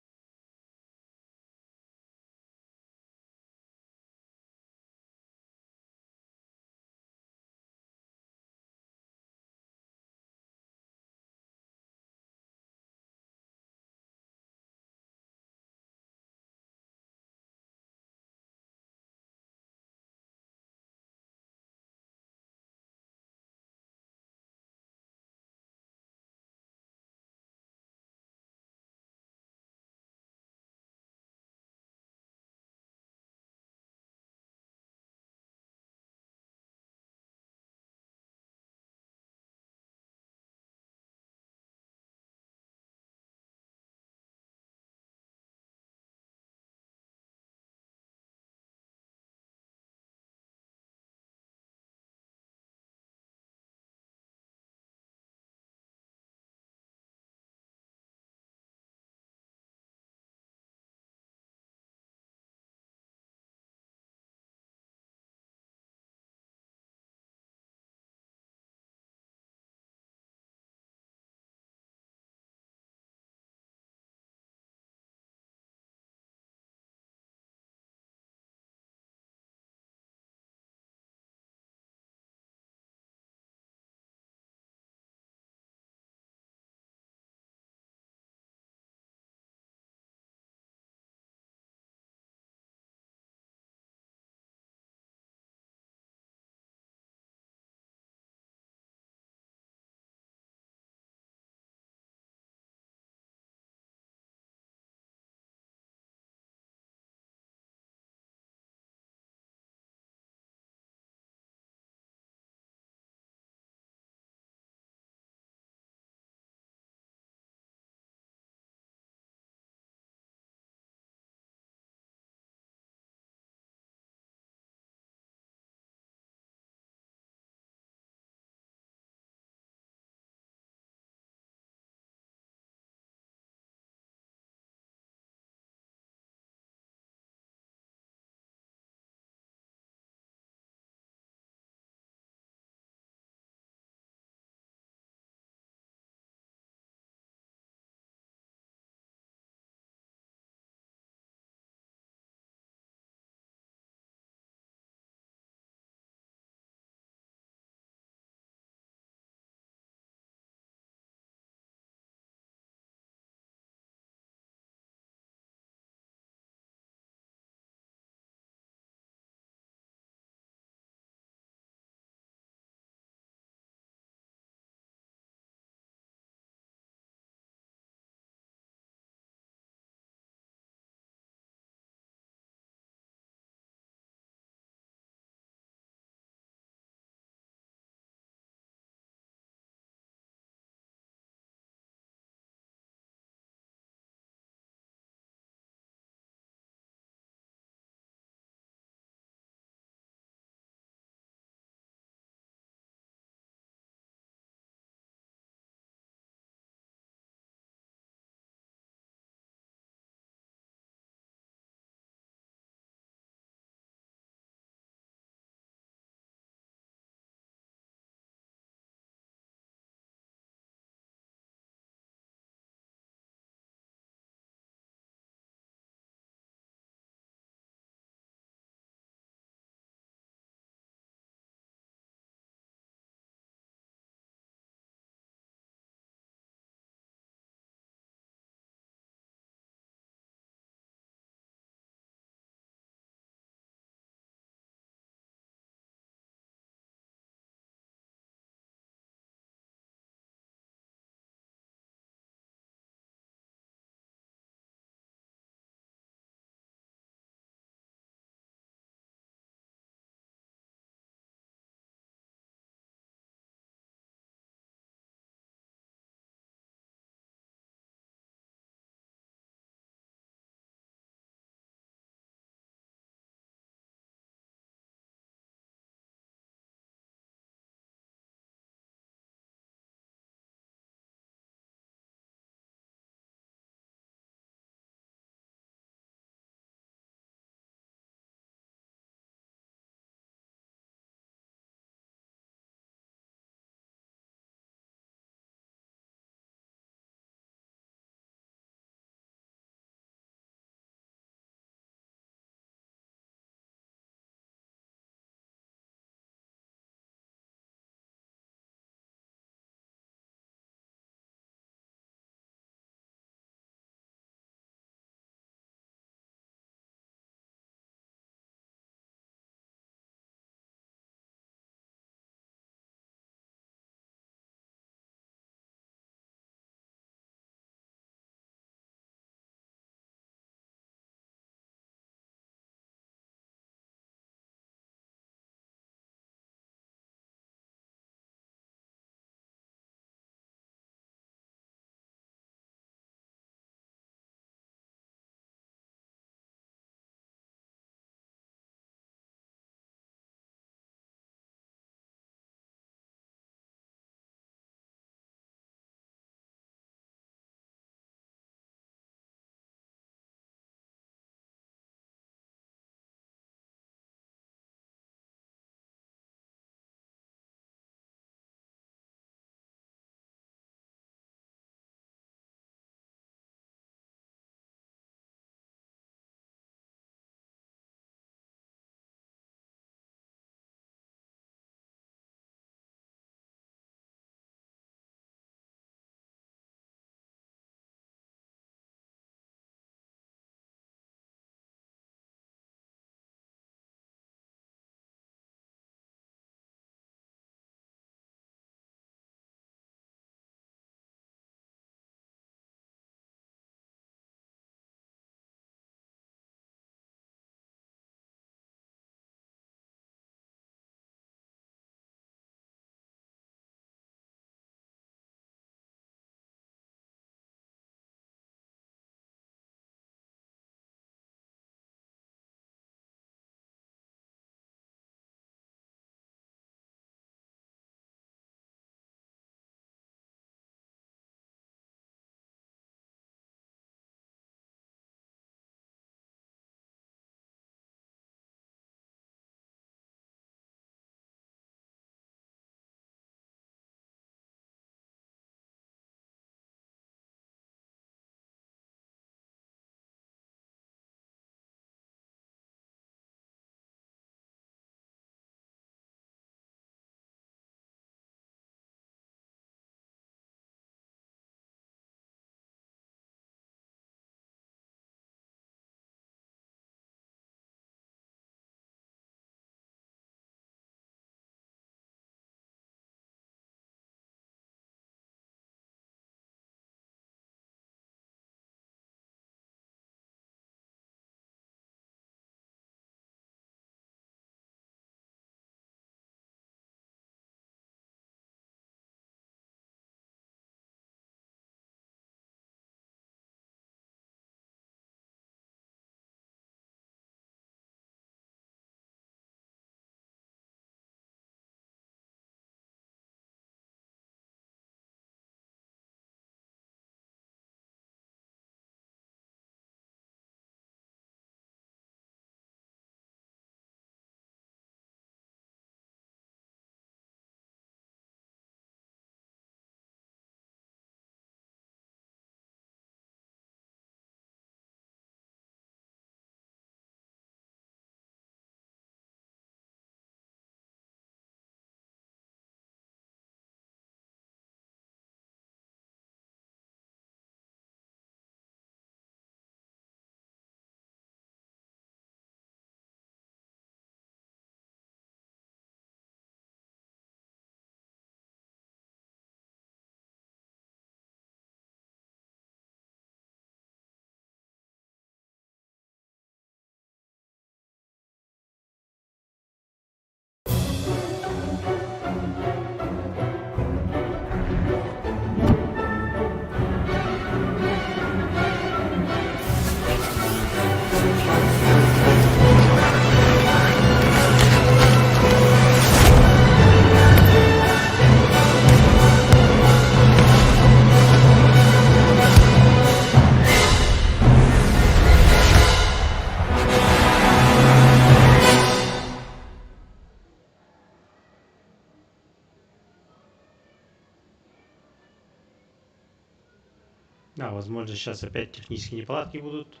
Да, возможно, сейчас опять технические неполадки будут.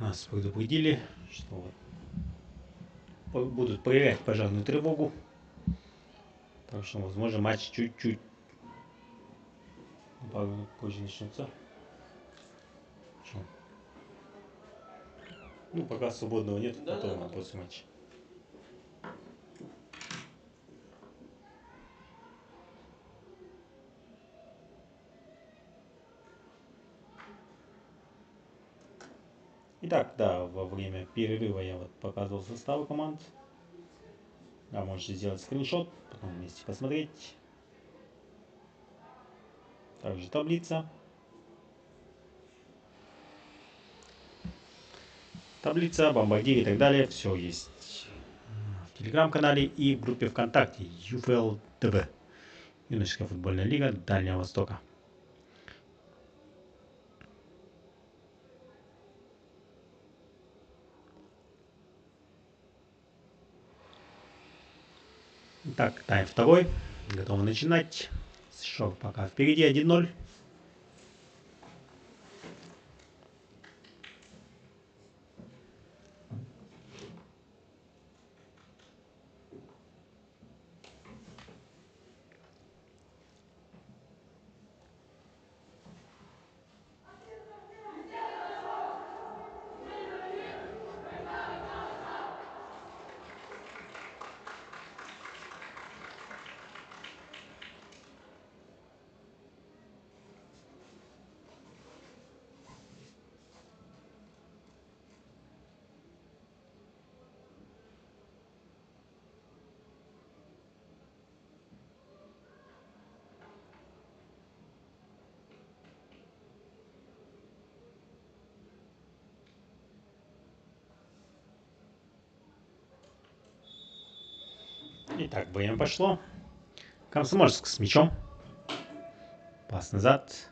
Нас предупредили, что будут проверять пожарную тревогу. Так что, возможно, матч чуть-чуть позже начнется. Ну, пока свободного нет, потом после матча. Итак, да, во время перерыва я вот показывал составы команд. Да, можете сделать скриншот, потом вместе посмотреть. Также таблица. Таблица, бомбардир и так далее. Все есть в телеграм-канале и в группе ВКонтакте UFL TV. Юношеская футбольная лига Дальнего Востока. Итак, тайм второй. Готовы начинать. Счет пока впереди 1-0. Итак, время пошло. Комсомольск с мячом. Пас назад.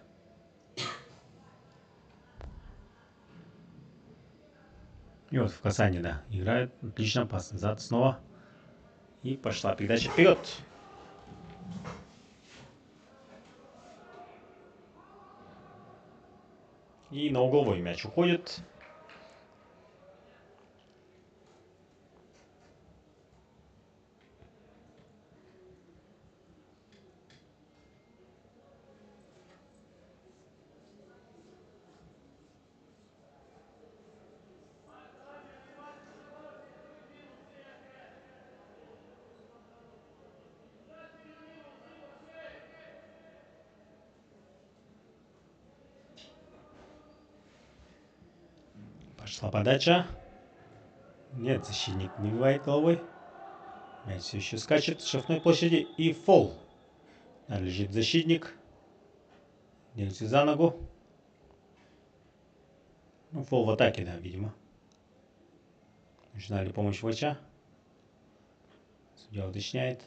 И вот в касании, да, играет. Отлично, пас назад снова. И пошла передача вперед. И на угловой мяч уходит. Пошла подача. Нет, защитник выбивает головой. Мяч все еще скачет с штрафной площади. И фол. Лежит защитник. Держится за ногу. Ну, фол в атаке, да, видимо. Нужна ли помощь врача? Судья уточняет.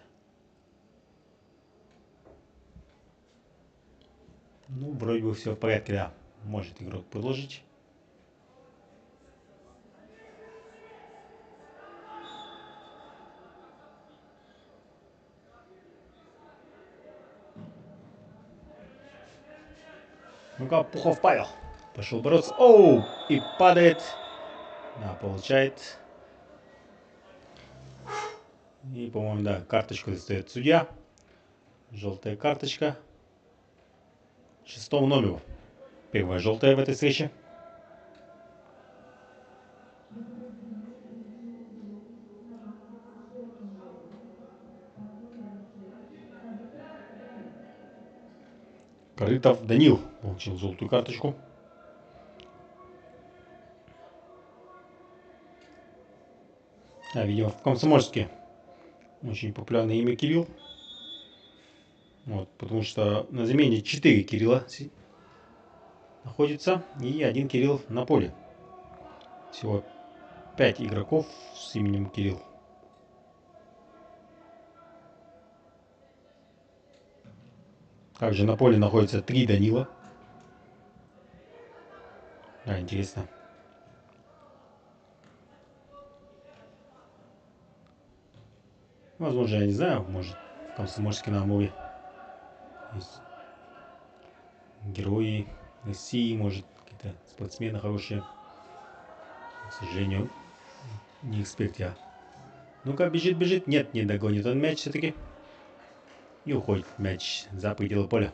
Ну, вроде бы все в порядке, да. Может игрок продолжить. Ну-ка, Пухов Павел. Пошел бороться. Оу! И падает. Да, получает. И, по-моему, да, карточку достает судья. Желтая карточка. 6-му номеру. Первая желтая в этой встрече. Корытов Данил получил желтую карточку. А, видимо, в Комсомольске очень популярное имя Кирилл. Вот, потому что на замене 4 Кирилла находится и 1 Кирилл на поле. Всего 5 игроков с именем Кирилл. Также на поле находится 3 Данила. Да, интересно. Возможно, я не знаю, может в Комсомольске на Амуре есть герои России, может, какие-то спортсмены хорошие. К сожалению, не эксперт я. Ну-ка, бежит, бежит. Нет, не догонит он мяч все-таки. И уходит мяч за пределы поля.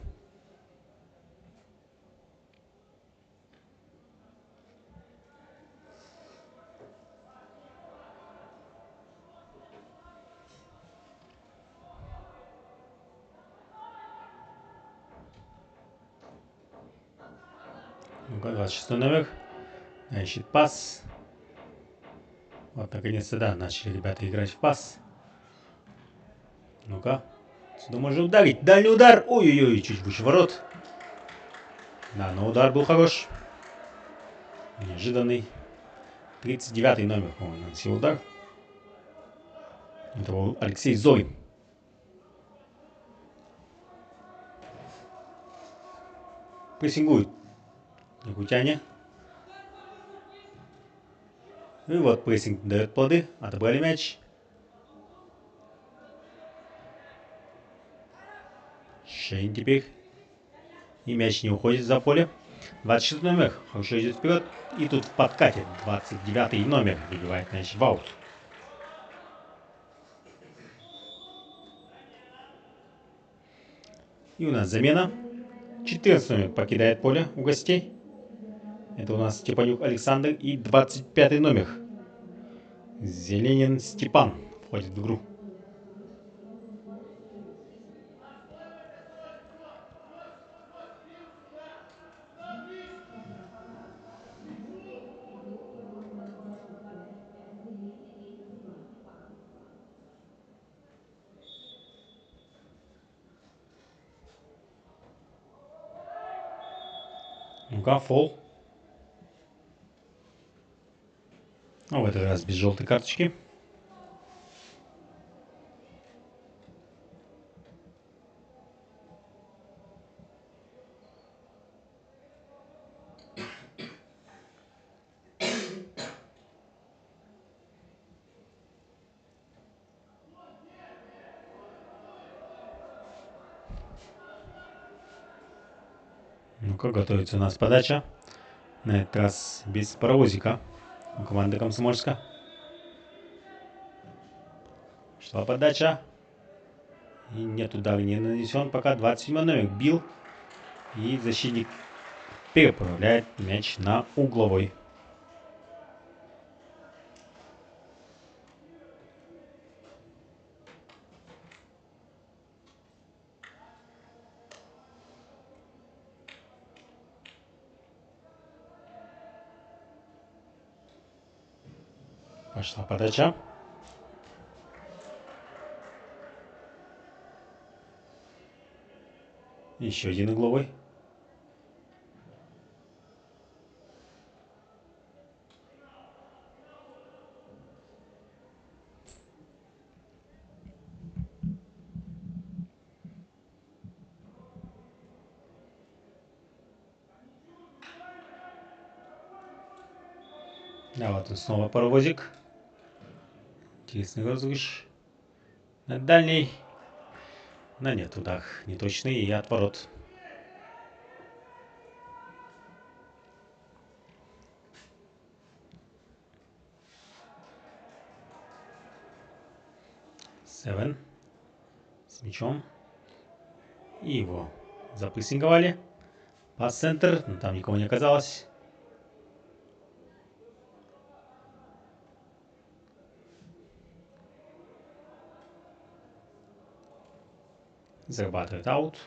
Ну-ка, 26 номер. Ищет пас. Вот, наконец-то, да, начали ребята играть в пас. Ну-ка. Сюда можно ударить. Дальний удар. Ой-ой-ой, чуть выше ворот. Да, но удар был хорош. Неожиданный. 39 номер, по-моему, наносил удар. Это был Алексей Зорин. Прессингует якутяне. И вот прессинг дает плоды. Отобрали мяч. Шейн теперь. И мяч не уходит за поле. 26 номер. Хорошо идет вперед. И тут в подкате 29 номер выбивает мяч в аут. И у нас замена. 14 номер покидает поле у гостей. Это у нас Степанюк Александр и 25 номер. Зеленин Степан входит в игру. Ну-ка, фол. Ну, в этот раз без желтой карточки. Ну-ка, готовится у нас подача. На этот раз без паровозика у команды Комсомольска. Шла подача. И нет удара не нанесен. Пока 27 номер бил. И защитник переправляет мяч на угловой. Пошла подача. Еще один угловой. Да, вот он снова паровозик. Интересный розыгрыш. На дальний. Но нет, удар неточный и отворот. Севен с мячом. И его запрессинговали. Пас-центр, но там никого не оказалось. Зарабатывает аут.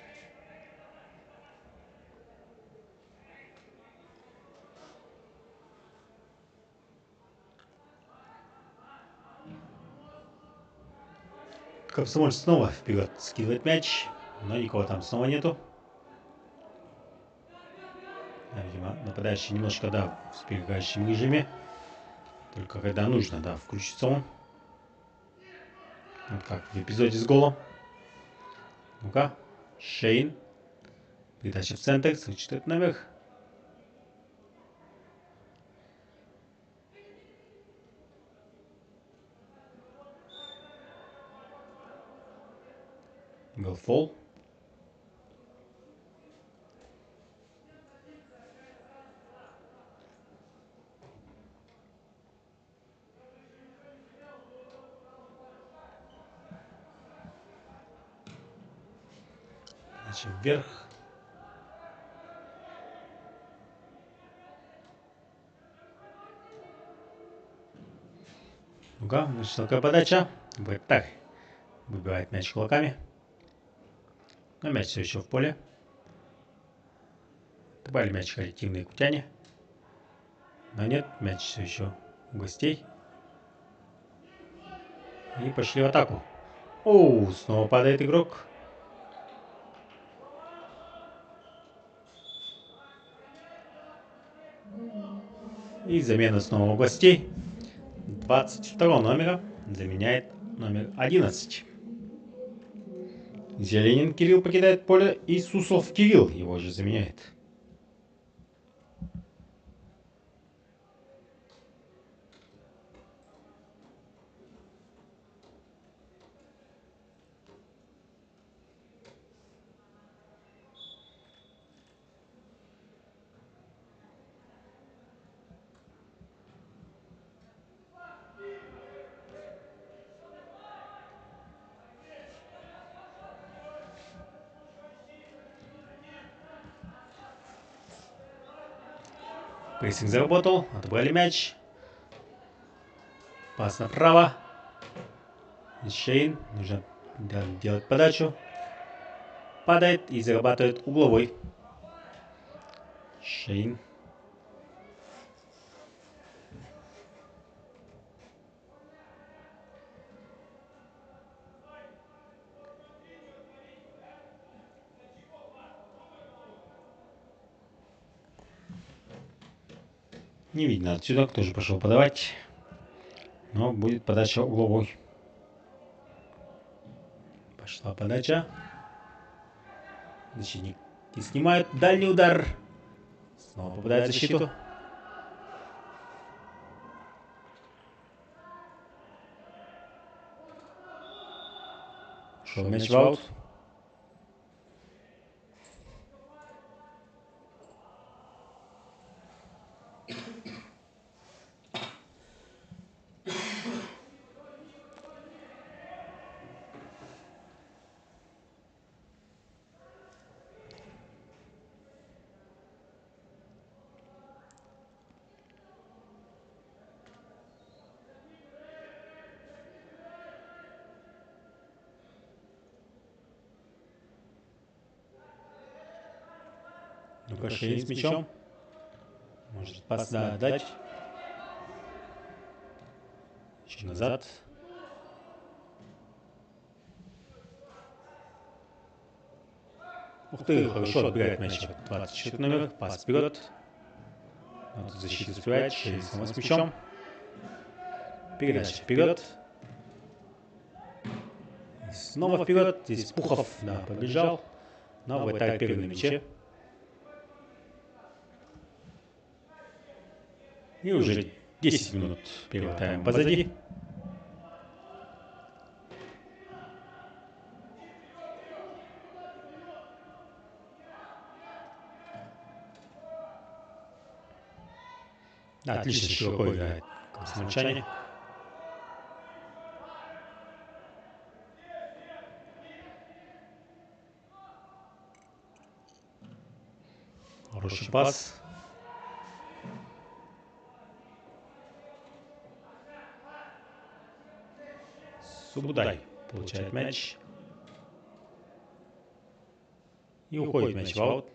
Комсомольец снова вперед скидывает мяч, но никого там снова нету. Да, видимо, нападающий немножко, да, в сбегающем режиме. Только когда нужно, да, включится он. Вот как в эпизоде с голом. Ну-ка, Шейн. Передача в центр, сочетает наверх. Был фол. Значит, вверх. Ну-ка, высокая подача. Вратарь выбивает мяч кулаками. Но мяч все еще в поле. Добавили мяч коллективные кутяне. Но нет, мяч все еще у гостей. И пошли в атаку. Оу, снова падает игрок. И замена снова у гостей. 22 номера заменяет номер 11. Зеленин Кирилл покидает поле, и Суслов Кирилл его же заменяет. Прессинг заработал, отобрали мяч. Пас направо. Шейн, нужно делать подачу. Падает и зарабатывает угловой. Шейн. Не видно отсюда, кто же пошел подавать. Но будет подача угловой. Пошла подача. Защитник и снимает дальний удар. Снова попадает в защиту. Шел мяч в аут. Ну-ка, Шейн с мячом. Может пас дать. Еще назад. Ух ты, хорошо отбирает мяч. 24 номер. Пас вперед. Вот защита успевает. Шейн снова с мячом. Передача вперед. И снова вперед. Здесь Пухов, да, побежал. Но вратарь первый на мяче. И уже 10 минут первого тайма позади. Да, отлично широко играет красноармянчане. Хороший пас. Субудай получает мяч. И уходит мяч в аут.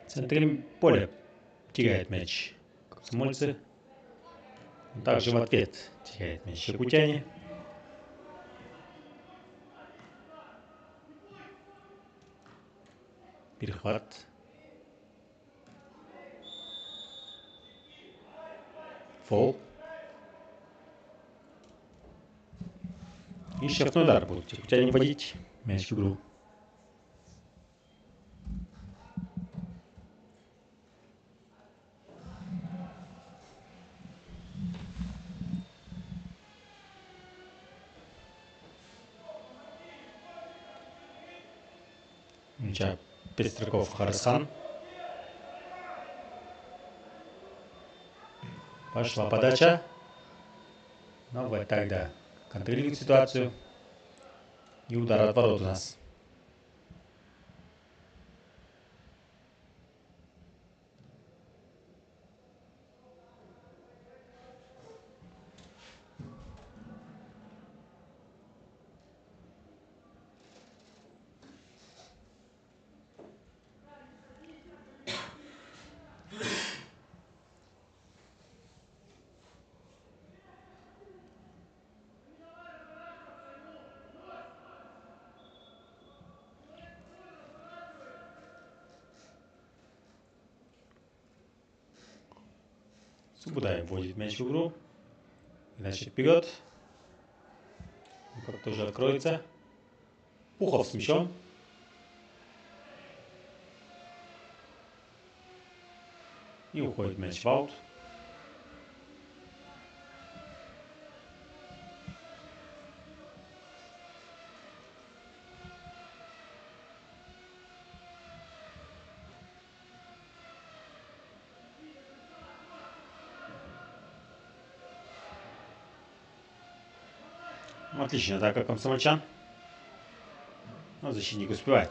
В центре поля теряет мяч комсомольцы. Также в ответ теряет мяч якутяне. Перехват. Фол. И штрафной удар будет якутяне вводить мяч в игру. мяча Пестряков Харсан. Пошла подача. Но вот тогда контролирует ситуацию. И удар от ворот у нас. Субудаев вводит мяч в игру. Иначе вперед. Как тоже откроется. Пухов с мячом. И уходит мяч в аут. Отличная атака комсомольчан. Но защитник успевает.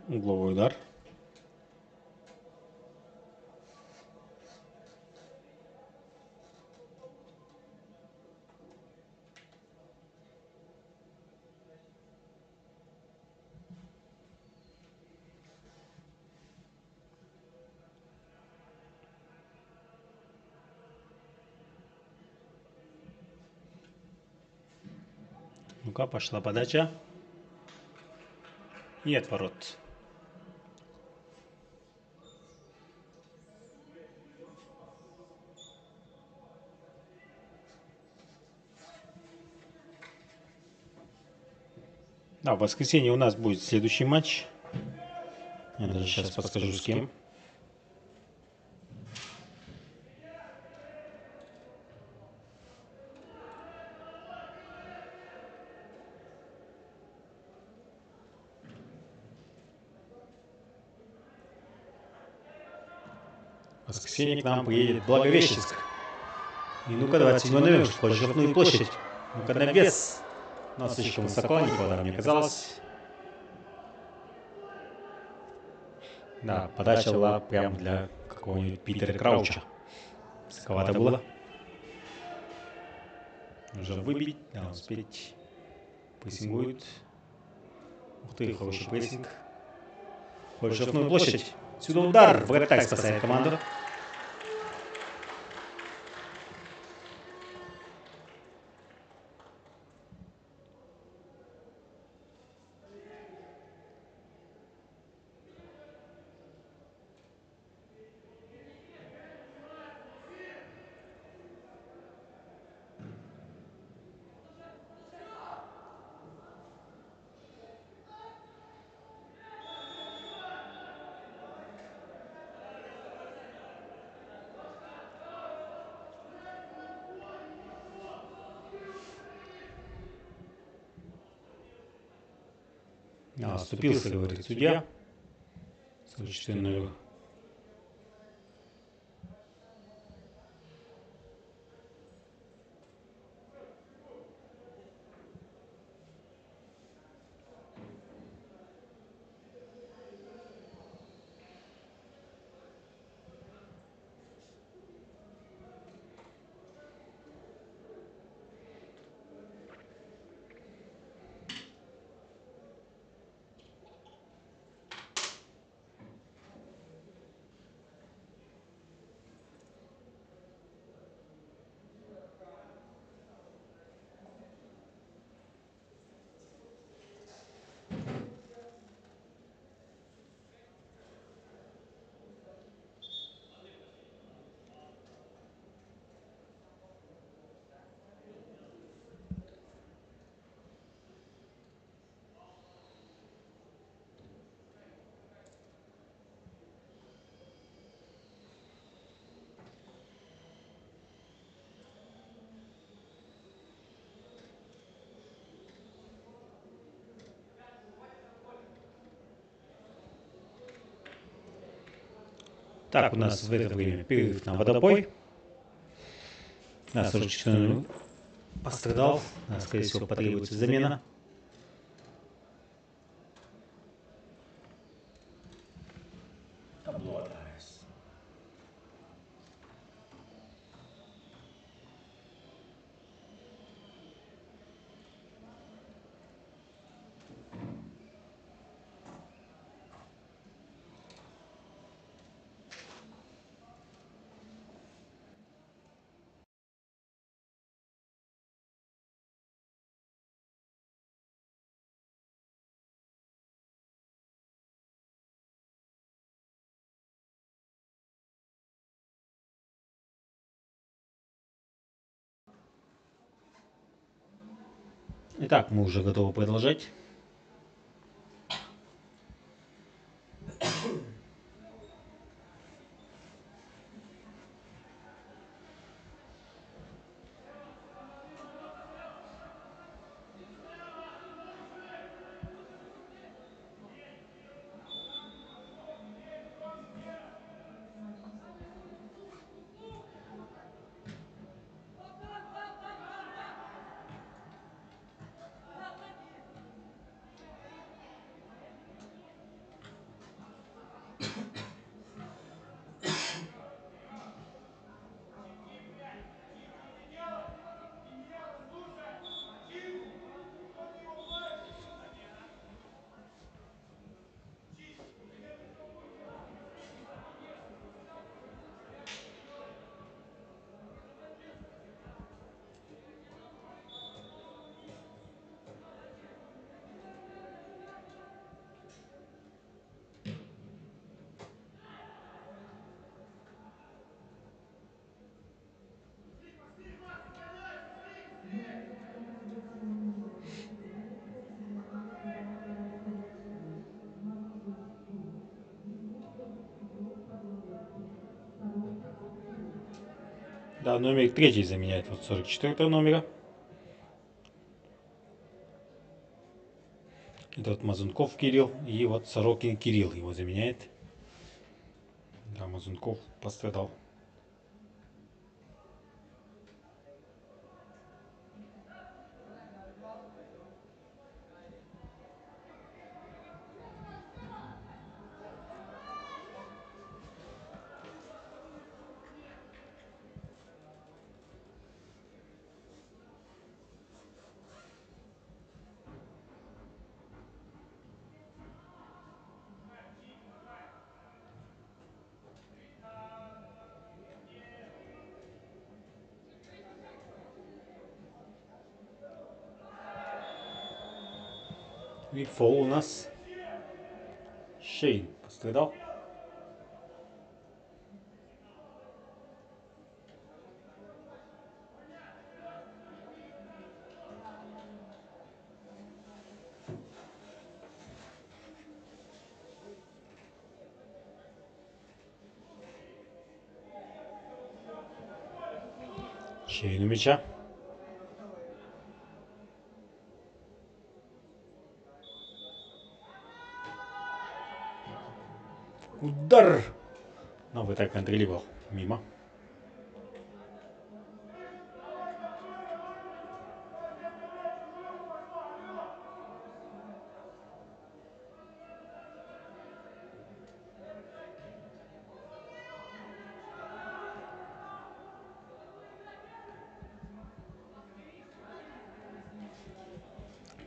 Угловой удар. Ну-ка, пошла подача. И отворот. Да, в воскресенье у нас будет следующий матч. Я даже сейчас подскажу, с кем. В воскресенье к нам приедет Благовещенск. И ну-ка, 27 номер, хочет штрафную площадь. Ну-ка, на вес. Но слишком высоко, никуда мне казалось. Да, подача была прям для какого-нибудь Питера Крауча. Высоковато было. Нужно выбить, да, успеть. Прессингует. Ух ты, хороший прессинг. Хочет штрафную площадь. Сюда удар. Вратарь спасает команду. Оступился, говорит судья. 44 номер. Так, у нас в это время перерыв на водопой. Да, 44 номер пострадал. Да, скорее всего, потребуется замена. Итак, мы уже готовы продолжать. Да, номер 3 заменяет вот 44 номера. Это вот Мазунков Кирилл и вот Сорокин Кирилл его заменяет. Да, Мазунков пострадал. И фол у нас. Шейн пострадал. Шейн у мяча. Удар! Новый так контролировал. Мимо.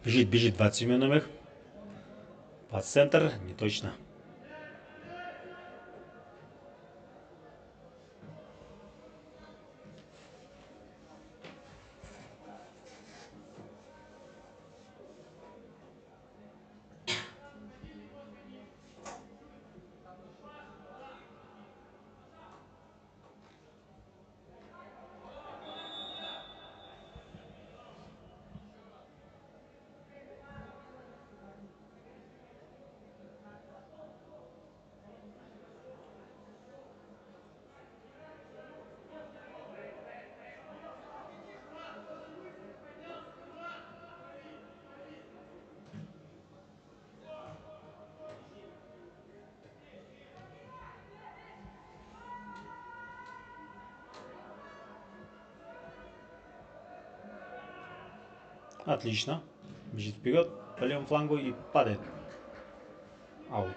Бежит, бежит 27 номер. Под центр, не точно. Отлично. Бежит вперед по левому флангу и падает. Аут.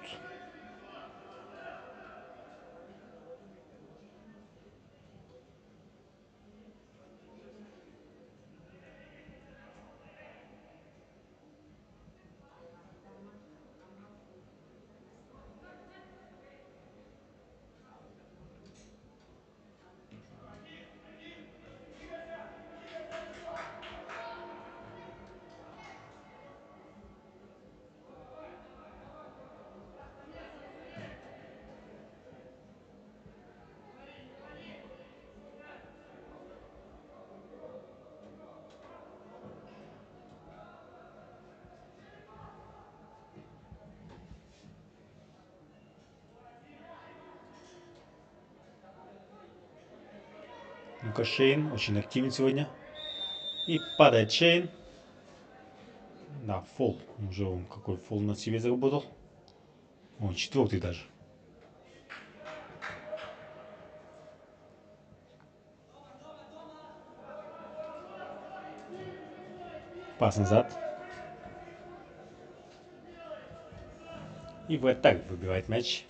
Ну-ка, Шейн очень активен сегодня. И падает Шейн. Да, фол. Уже он какой фол на себе заработал. Он 4-й даже. Пас назад. И в атаке выбивает мяч.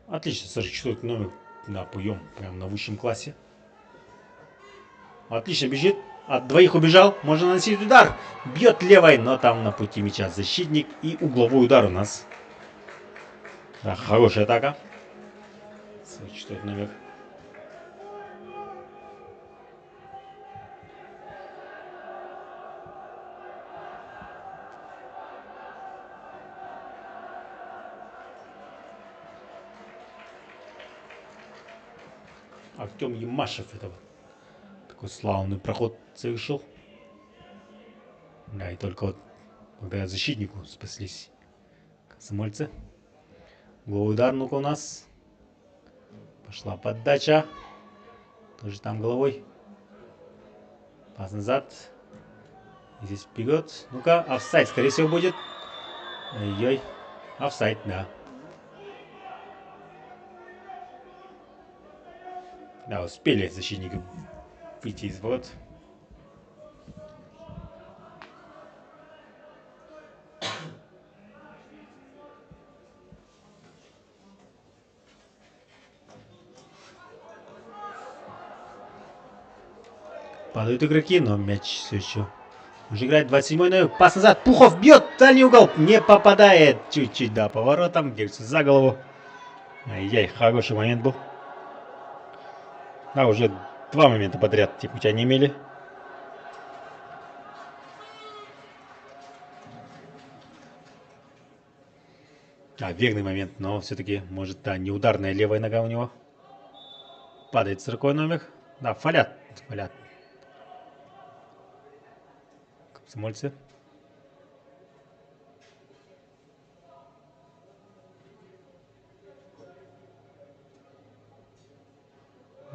Отлично, 44 номер на прием, прям на высшем классе. Отлично бежит. От двоих убежал. Можно наносить удар. Бьет левой, но там на пути мяча защитник. И угловой удар у нас. Да, хорошая атака. 44 номер. Артем Ямашев этого. Такой славный проход совершил. Да, и только вот благодаря защитнику спаслись комсомольцы. Головой удар, ну-ка у нас. Пошла подача. Тоже там головой. Пас назад. И здесь вперед. Ну-ка, офсайд, скорее всего, будет. Ой-ой. Офсайд, да. Да, успели защитники выйти из ворот. Падают игроки, но мяч все еще. Уже играет 27-й номер. Пас назад. Пухов бьет. Дальний угол. Не попадает. Чуть-чуть, да, поворотом. Держится за голову. Ай-яй, хороший момент был. Да, уже два момента подряд тех мяча не имели. Верный момент, но все-таки, может, да, неударная левая нога у него. Падает 40-й номер. Да, фалят. Комсомольцы.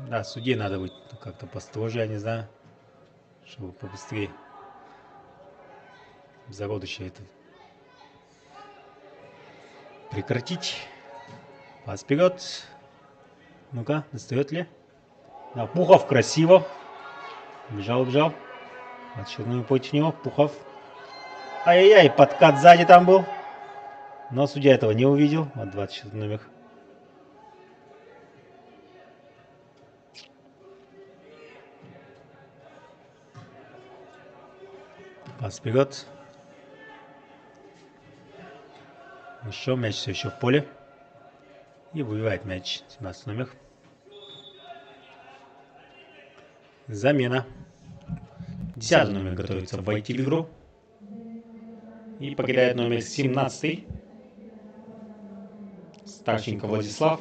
Да, судье надо быть как-то построже, я не знаю. Чтобы побыстрее. Зародыще это прекратить. Пас вперед. Ну-ка, достает ли? Да, Пухов красиво. Бежал. Очередной против него. Пухов. Ай-яй-яй, подкат сзади там был. Но судья этого не увидел. Вот 24 номер. Пас вперед. Еще мяч все еще в поле. И выбивает мяч 17 номер. Замена. 10 номер готовится войти в игру. И покидает номер 17. Старченко Владислав.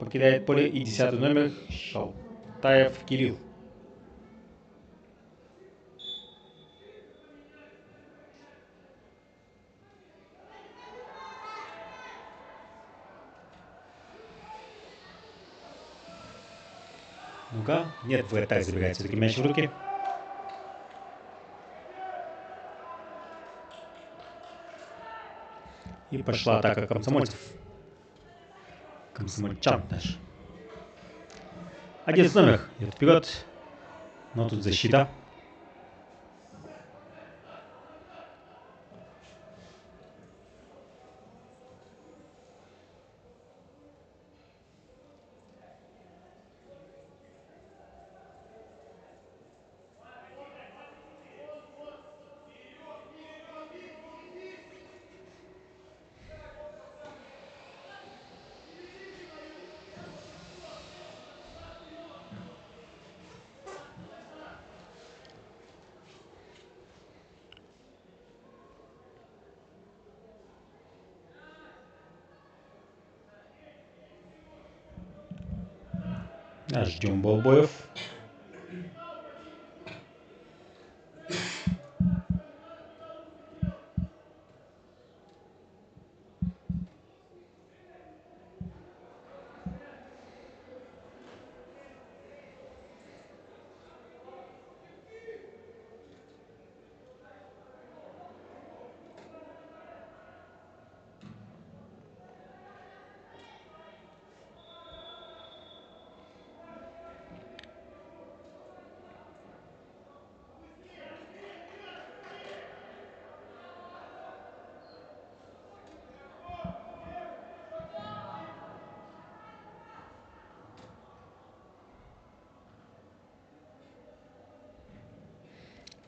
Покидает поле. И 10 номер Шалтаев Кирилл. Ну-ка, нет, вратарь забирает все-таки мяч в руки. И пошла атака комсомольцев. Комсомольчан наш. 11 номер идет вперед. Но тут защита. Да, ждем болбоев.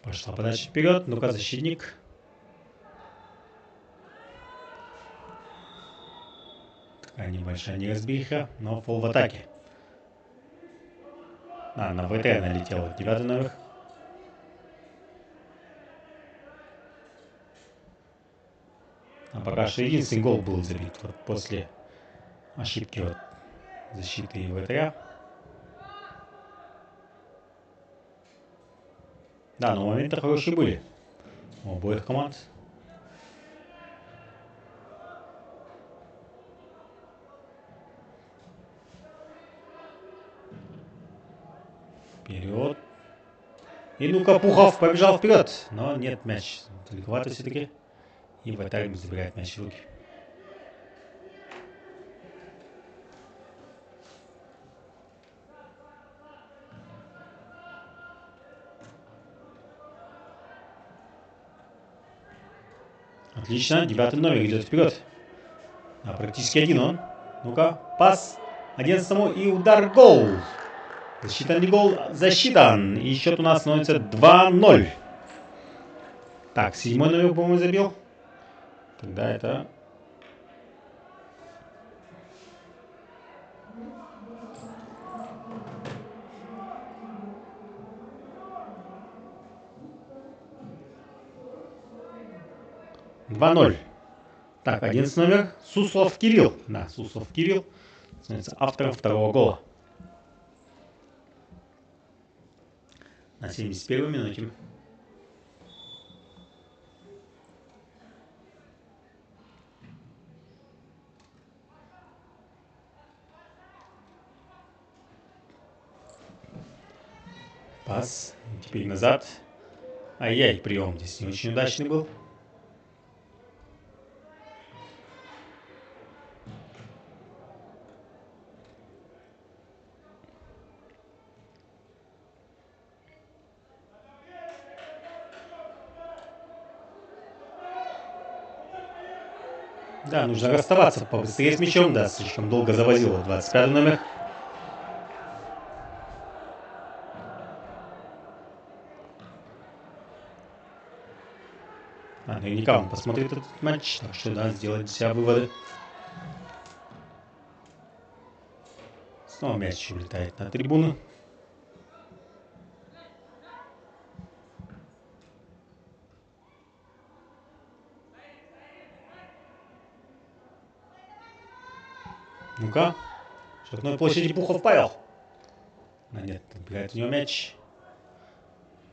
Пошла подача вперед. Ну-ка, защитник. Такая небольшая неразбериха, но фол в атаке. На ВТ налетел 9 номер. А пока что единственный гол был забит вот после ошибки вот защиты ВТА. Да, но моменты хорошие были у обоих команд. Вперед. И ну-ка, Пухов побежал вперед. Но нет, мяч далековато все-таки. И вратарь забирает мяч в руки. Отлично, 9 номер идет вперед. А практически один он. Ну-ка, пас 11-му и удар, гол. Засчитан ли гол? Засчитан. И счет у нас становится 2-0. Так, 7 номер, по-моему, забил. Тогда это... «2-0». Так, 11 номер. Суслов Кирилл. Да, Суслов Кирилл становится автором второго гола. На 71-й минуте. Пас. Теперь назад. Ай-яй, прием здесь не очень удачный был. Да, нужно расставаться побыстрее с мячом, да, слишком долго завозил 25 номер. Наверняка он посмотрит этот матч, так что да, сделать для себя выводы. Снова мяч улетает на трибуну. Ну-ка. Штрафной площади Пухов Павел. А нет, отбирает у него мяч.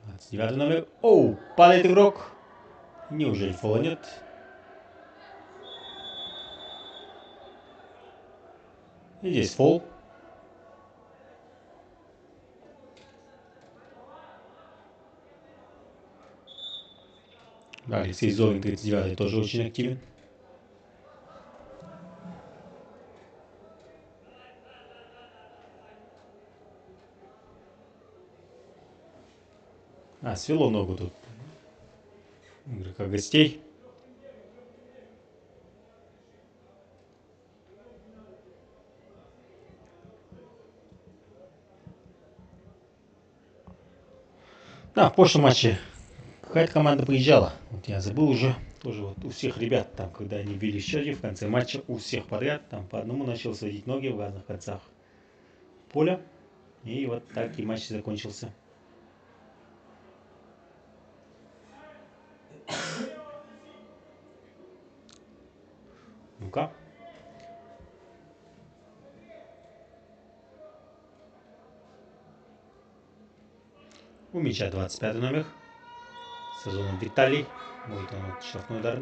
29 номер. Оу, падает игрок. Неужели фола нет? И здесь фол. Да, Алексей Зорин, 39-й, тоже очень активен. А, свело ногу тут. Игрока гостей. Да, в прошлом матче какая-то команда приезжала. Вот я забыл уже. Тоже вот у всех ребят там, когда они ввели счете в конце матча, у всех подряд, там по одному начал сводить ноги в разных концах поля. И вот так и матч закончился. Ну-ка. У мяча 25 номер. Сазонов Виталий. Будет он штрафной удар.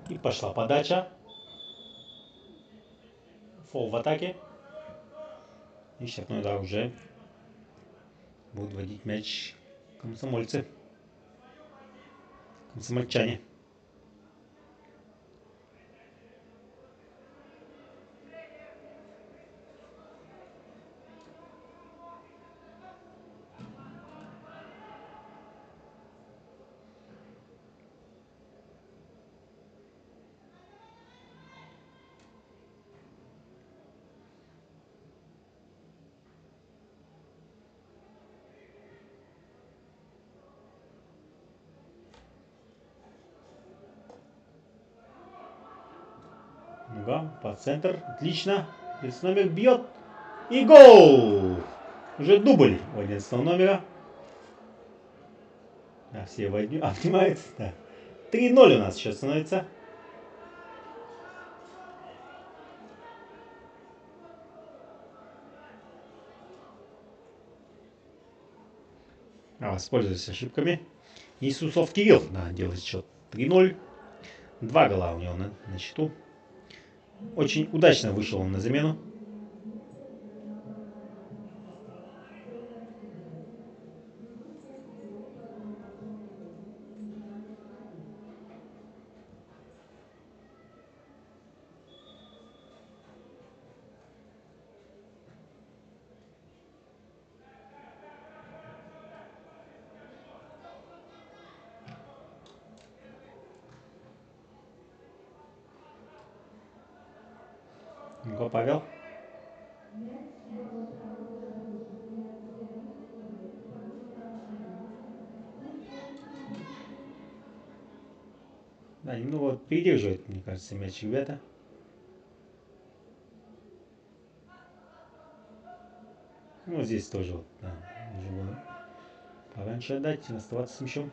И пошла подача. Фол в атаке. И штрафной удар уже. Будут водить мяч комсомольцы. Комсомольчане. Нога по центр. Отлично. 11 номер бьет. И гол! Уже дубль у 11 номера. Да, все обнимают. Да. 3-0 у нас сейчас становится. Воспользуясь ошибками. Иисусов Кирилл, да, делает счет 3-0. 2 гола у него на счету. Очень удачно вышел он на замену. Ну-ка, Павел. Да, немного передерживает, мне кажется, мяч ребята. Ну, здесь тоже вот, да, уже было пораньше отдать, оставаться с мячом.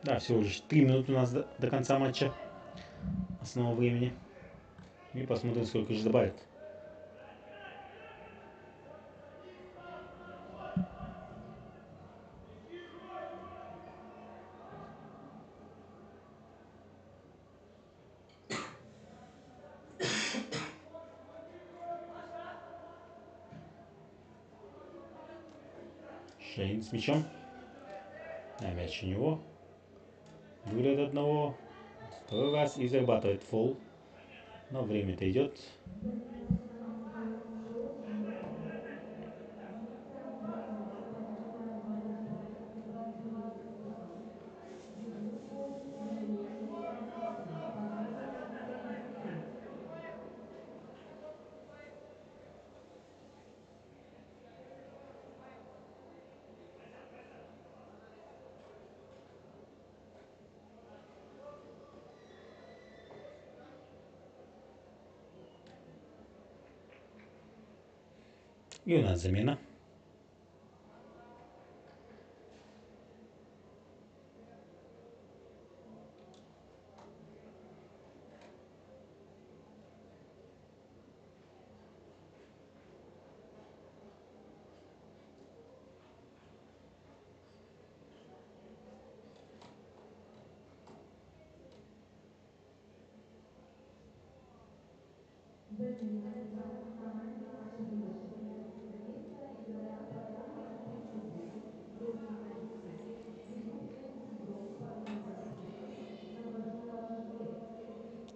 Да, всего лишь 3 минуты у нас до конца матча. Основного времени. И посмотрим, сколько же добавит. Шейн с мячом. А мяч у него. Выглядит одного. Второй раз и зарабатывает фол. Но время-то идет. И у нас замена.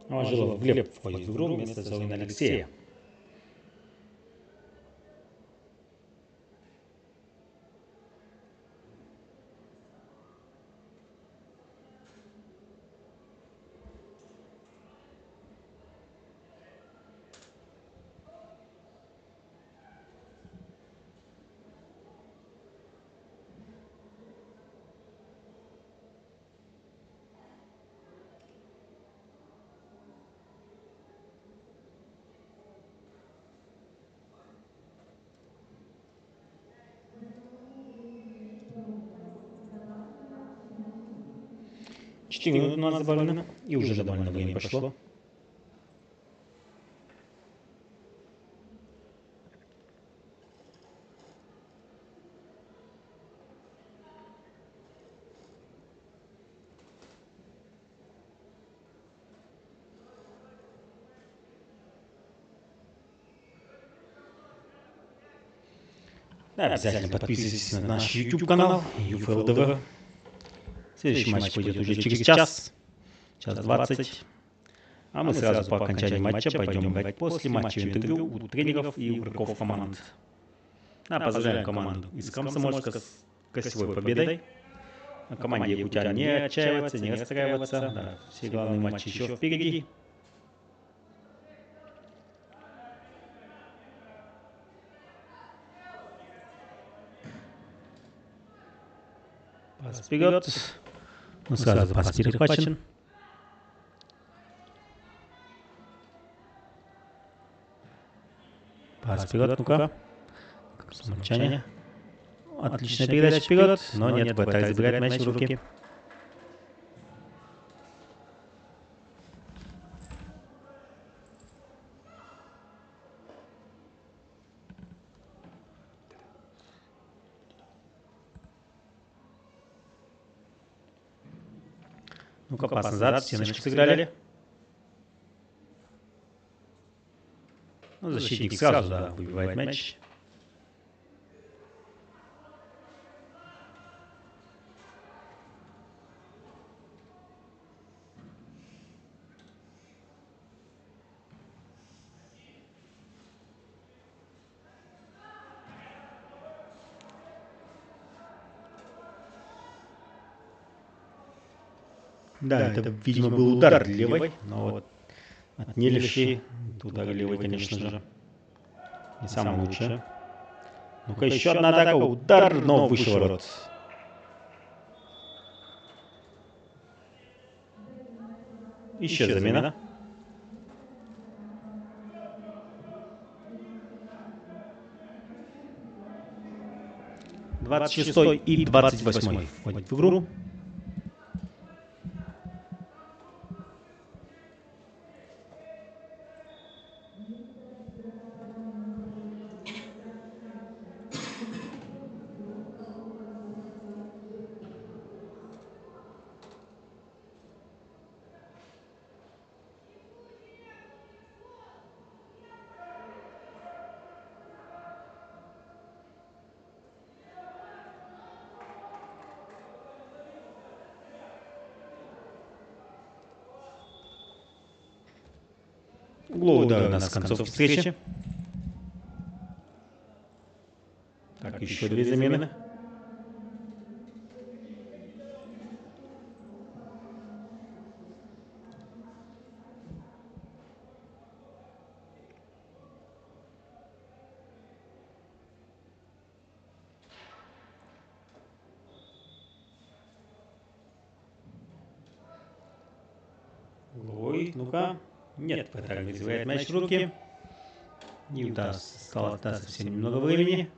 Новожилов Глеб входит в игру вместо Зорина Алексея. 4 минуты у нас добавлено, и уже довольно время прошло. Да, обязательно подписывайтесь на наш YouTube канал UFLDV. Следующий матч пойдет уже через час 20. А мы сразу по окончании матча пойдем играть после матча интервью у тренеров и игроков команд. Да, поздравляем команду из Комсомольска с красивой победой. А команде якутян не отчаиваться, не расстраиваться. Да, все главные матчи еще впереди. Пас вперед. Ну, сразу пас перехвачен. Пас вперед, ну-ка. Молчание. Отличная передача вперед, но нет, пытается забирать мяч в руки. Ну-ка, пас назад, стеночку сыграли. Ну, защитник сразу, да, выбивает мяч. Да, это, видимо, был удар левой, но вот от нелевши, удар левой, конечно же, не самый лучший. Ну-ка, еще одна атака, удар, но выше ворот. Еще замена. Двадцать 26-й и 28-й входит в игру. Угловой удар у нас в концовке встречи. Так, еще две замены. Угловой, ну-ка. Нет, Патак вызывает мяч в руки. Не удастся, осталось совсем немного времени.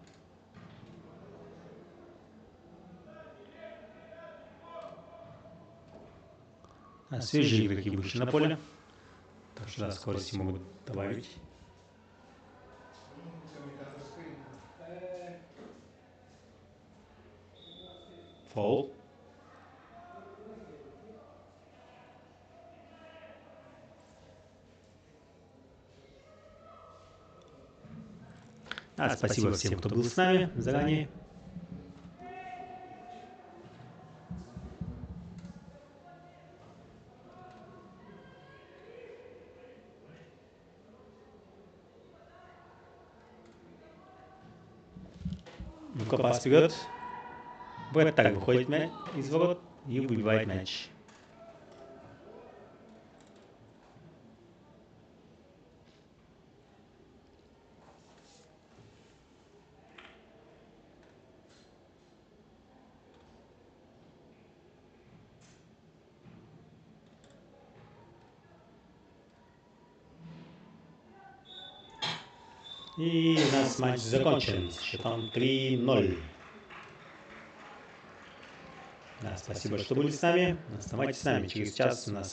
А свежие игроки вышли на поле. Так что да, скорости могут добавить. Фол. Спасибо всем, кто был с нами заранее. Ну-ка, пас вперед. Брэд так выходит мяч из ворот и выбивает мяч. И у нас матч закончен с счетом 3-0. Да, спасибо, что были с нами. Оставайтесь с нами. Через час у нас